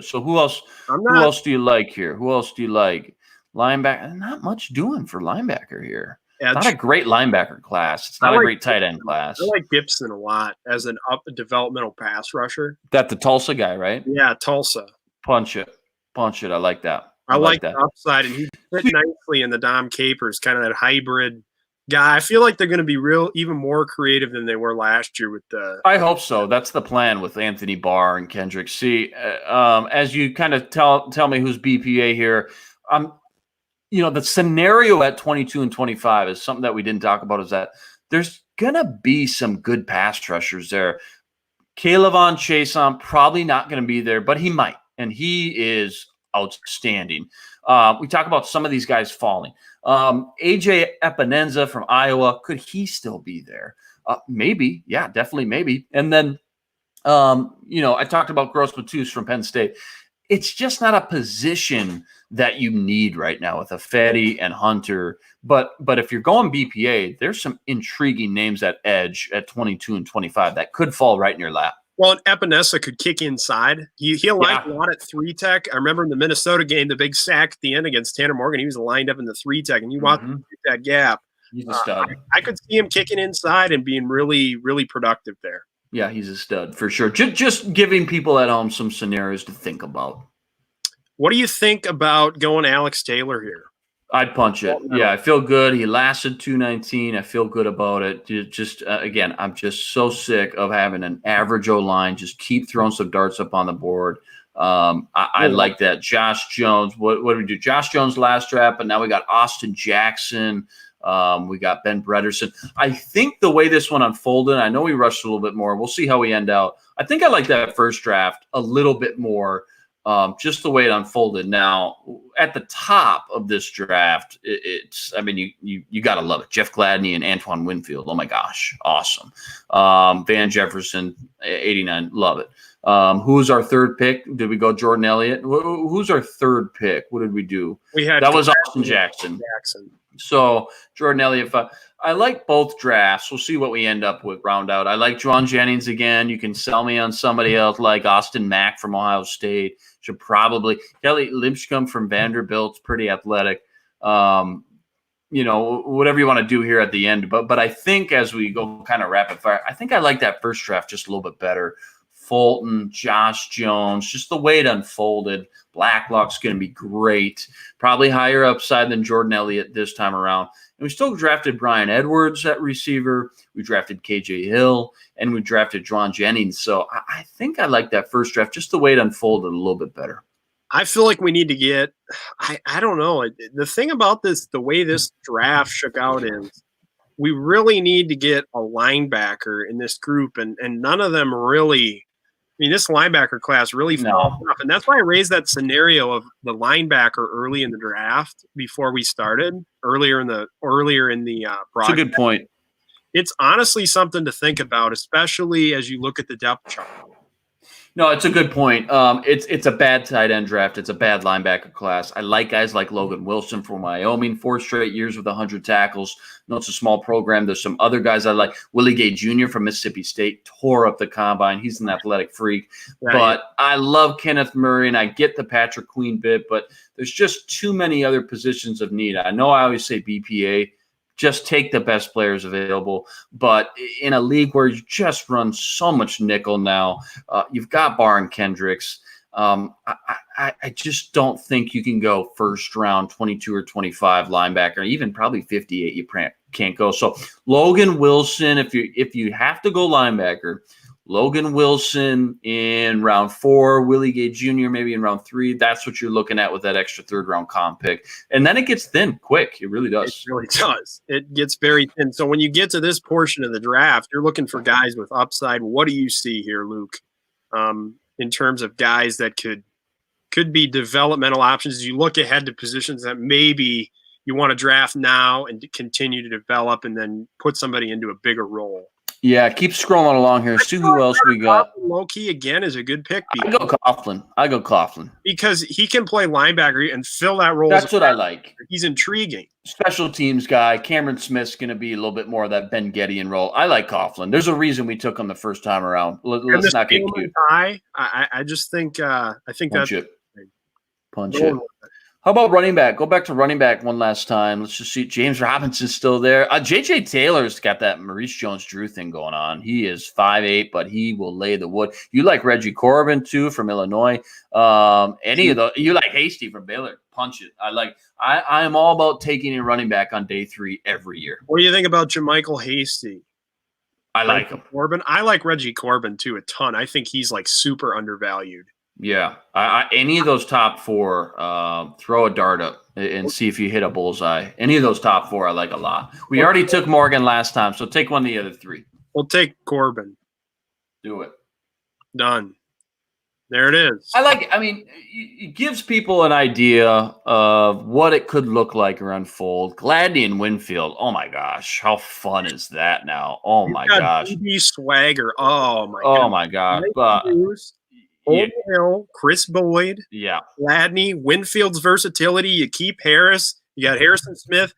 So who else? Who else do you like here? Who else do you like? Linebacker. Not much doing for linebacker here. Edge. Not a great linebacker class. It's not a great tight end class. I like Gibson a lot as an developmental pass rusher. That's the Tulsa guy, right? Yeah, Tulsa. Punch it. I like that. I like that upside, and he fit nicely in the Dom Capers, kind of that hybrid guy. I feel like they're going to be even more creative than they were last year with the. I hope so. That's the plan with Anthony Barr and Kendrick. See, as you kind of tell me who's BPA here, the scenario at 22 and 25 is something that we didn't talk about, is that there's going to be some good pass rushers there. Kaylavon Chason probably not going to be there, but he might, and he is outstanding. We talk about some of these guys falling. AJ Epinenza from Iowa, could he still be there? Maybe. Yeah, definitely maybe. And then, I talked about Gross-Matos from Penn State. It's just not a position that you need right now with Ifedi and Hunter. But if you're going BPA, there's some intriguing names at edge at 22 and 25 that could fall right in your lap. Well, Epinesa could kick inside. He'll like a lot at 3-tech. I remember in the Minnesota game, the big sack at the end against Tanner Morgan, he was lined up in the 3-tech, and you watch that gap. He's a stud. I could see him kicking inside and being really, really productive there. Yeah, he's a stud for sure. Just giving people at home some scenarios to think about. What do you think about going Alex Taylor here? I'd punch it. Yeah, I feel good. He lasted 219. I feel good about it. Again, I'm just so sick of having an average O-line. Just keep throwing some darts up on the board. I like that. Josh Jones. What do we do? Josh Jones last draft, but now we got Austin Jackson. We got Ben Bredesen. I think the way this one unfolded, I know we rushed a little bit more. We'll see how we end out. I think I like that first draft a little bit more, just the way it unfolded. Now, at the top of this draft, I mean, you got to love it. Jeff Gladney and Antoine Winfield. Oh, my gosh. Awesome. Van Jefferson, 89. Love it. Who's our third pick? Did we go Jordan Elliott? Who's our third pick? What did we do? That was Austin Jackson. So Jordan Elliott. I like both drafts. We'll see what we end up with round out. I like Juwan Jennings again. You can sell me on somebody else like Austin Mack from Ohio State. Should probably Kelly Lipscomb from Vanderbilt's pretty athletic. Whatever you want to do here at the end. But I think as we go kind of rapid fire, I think I like that first draft just a little bit better. Fulton, Josh Jones, just the way it unfolded. Blacklock's going to be great. Probably higher upside than Jordan Elliott this time around. And we still drafted Brian Edwards at receiver. We drafted KJ Hill, and we drafted Juwan Jennings. So I think I like that first draft, just the way it unfolded a little bit better. I feel like we need to get I don't know. The thing about this, the way this draft shook out is we really need to get a linebacker in this group, and none of them really – I mean, this linebacker class really falls off, and that's why I raised that scenario of the linebacker early in the draft before we started earlier in the broadcast. That's a good point. It's honestly something to think about, especially as you look at the depth chart. No, it's a good point. It's a bad tight end draft. It's a bad linebacker class. I like guys like Logan Wilson from Wyoming, 4 straight years with 100 tackles. No, it's a small program. There's some other guys I like. Willie Gay Jr. from Mississippi State tore up the combine. He's an athletic freak. Right. But I love Kenneth Murray, and I get the Patrick Queen bit, but there's just too many other positions of need. I know I always say BPA. Just take the best players available. But in a league where you just run so much nickel now, you've got Barr and Kendricks. I just don't think you can go first round 22 or 25 linebacker, even probably 58. You can't go. So Logan Wilson, if you have to go linebacker, Logan Wilson in round 4, Willie Gay Jr. maybe in round 3. That's what you're looking at with that extra third-round comp pick. And then it gets thin quick. It really does. It really does. It gets very thin. So when you get to this portion of the draft, you're looking for guys with upside. What do you see here, Luke, in terms of guys that could be developmental options as you look ahead to positions that maybe you want to draft now and to continue to develop and then put somebody into a bigger role? Yeah, keep scrolling along here. See who else we got. Low-key, again, is a good pick. I go Coughlin. Because he can play linebacker and fill that role. That's what I like. He's intriguing. Special teams guy. Cameron Smith's going to be a little bit more of that Ben Gettyan role. I like Coughlin. There's a reason we took him the first time around. Let's not get cute. I just think Punch it. How about running back? Go back to running back one last time. Let's just see. James Robinson's still there. J.J. Taylor's got that Maurice Jones-Drew thing going on. He is 5'8", but he will lay the wood. You like Reggie Corbin, too, from Illinois. Any of those. You like Hasty from Baylor. Punch it. I am all about taking a running back on day 3 every year. What do you think about Jermichael Hasty? I like him. Corbin. I like Reggie Corbin, too, a ton. I think he's, super undervalued. Yeah, any of those top 4, throw a dart up and see if you hit a bullseye. Any of those top 4 I like a lot. We already took Morgan last time, so take one of the other 3. We'll take Corbin. Do it. Done. There it is. I like it. I mean, it gives people an idea of what it could look like or unfold. Gladney and Winfield. Oh, my gosh. How fun is that now? Oh, my gosh. DB Swagger. Oh, my gosh. Oh, my gosh. Hill, Chris Boyd, Gladney, Winfield's versatility. You keep Harris. You got Harrison Smith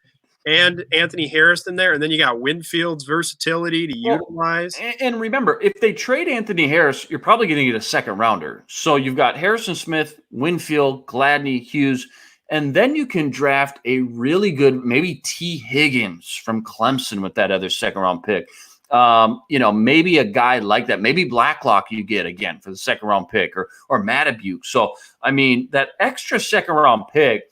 and Anthony Harrison there, and then you got Winfield's versatility to utilize. And remember, if they trade Anthony Harris, you're probably going to get a second rounder. So you've got Harrison Smith, Winfield, Gladney, Hughes, and then you can draft a really good, maybe T. Higgins from Clemson with that other second-round pick. Maybe a guy like that, maybe Blacklock you get again for the second round pick or Matabuk. So, I mean, that extra second round pick,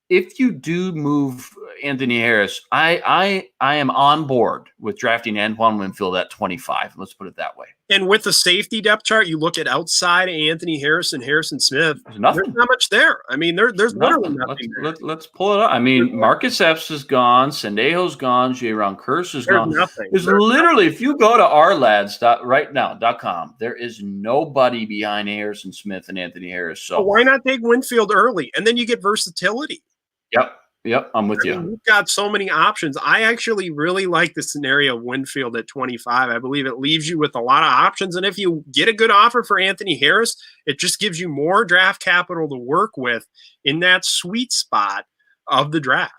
if you do move Anthony Harris, I am on board with drafting Antoine Winfield at 25. Let's put it that way. And with the safety depth chart, you look at outside Anthony Harrison, Harrison Smith. There's nothing. There's not much there. I mean, there's literally nothing there. Let's pull it up. I mean, Marcus Epps is gone. Sendejo's gone. Jaron Curse is gone. Nothing. There's literally, if you go to ourlads.rightnow.com, there is nobody behind Harrison Smith and Anthony Harris. So why not take Winfield early? And then you get versatility. Yep, I'm with you. We've got so many options. I actually really like the scenario of Winfield at 25. I believe it leaves you with a lot of options. And if you get a good offer for Anthony Harris, it just gives you more draft capital to work with in that sweet spot of the draft.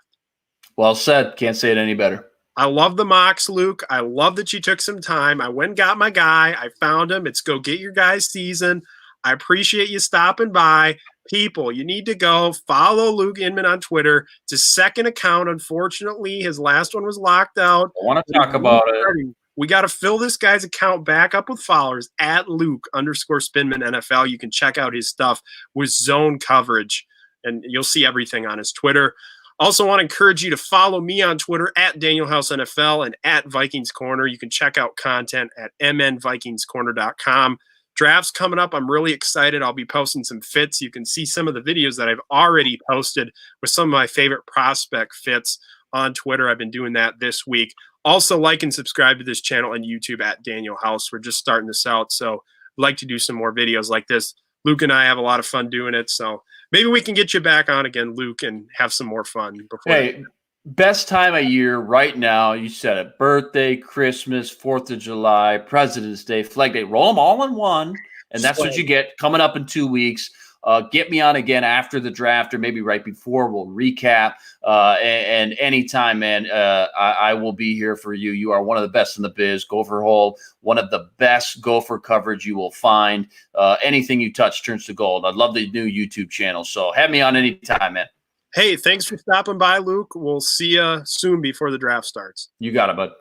Well said. Can't say it any better. I love the mocks, Luke. I love that you took some time. I went and got my guy. I found him. It's go get your guy's season. I appreciate you stopping by. People, you need to go follow Luke Inman on Twitter. It's his second account. Unfortunately, his last one was locked out. I want to talk about it. We got to fill this guy's account back up with followers at Luke_Spinman NFL. You can check out his stuff with zone coverage, and you'll see everything on his Twitter. Also want to encourage you to follow me on Twitter at Daniel House NFL and at Vikings Corner. You can check out content at mnvikingscorner.com. Drafts coming up. I'm really excited. I'll be posting some fits. You can see some of the videos that I've already posted with some of my favorite prospect fits on Twitter. I've been doing that this week. Also, like and subscribe to this channel on YouTube at Daniel House. We're just starting this out, so I'd like to do some more videos like this. Luke and I have a lot of fun doing it, so maybe we can get you back on again, Luke, and have some more fun. Hey, best time of year right now. You said it. Birthday, Christmas, 4th of July, President's Day, Flag Day. Roll them all in one, and that's what you get coming up in 2 weeks. Get me on again after the draft or maybe right before. We'll recap. And anytime, man, I will be here for you. You are one of the best in the biz. Gopher Hole, one of the best Gopher coverage you will find. Anything you touch turns to gold. I love the new YouTube channel. So have me on anytime, man. Hey, thanks for stopping by, Luke. We'll see you soon before the draft starts. You got it, bud.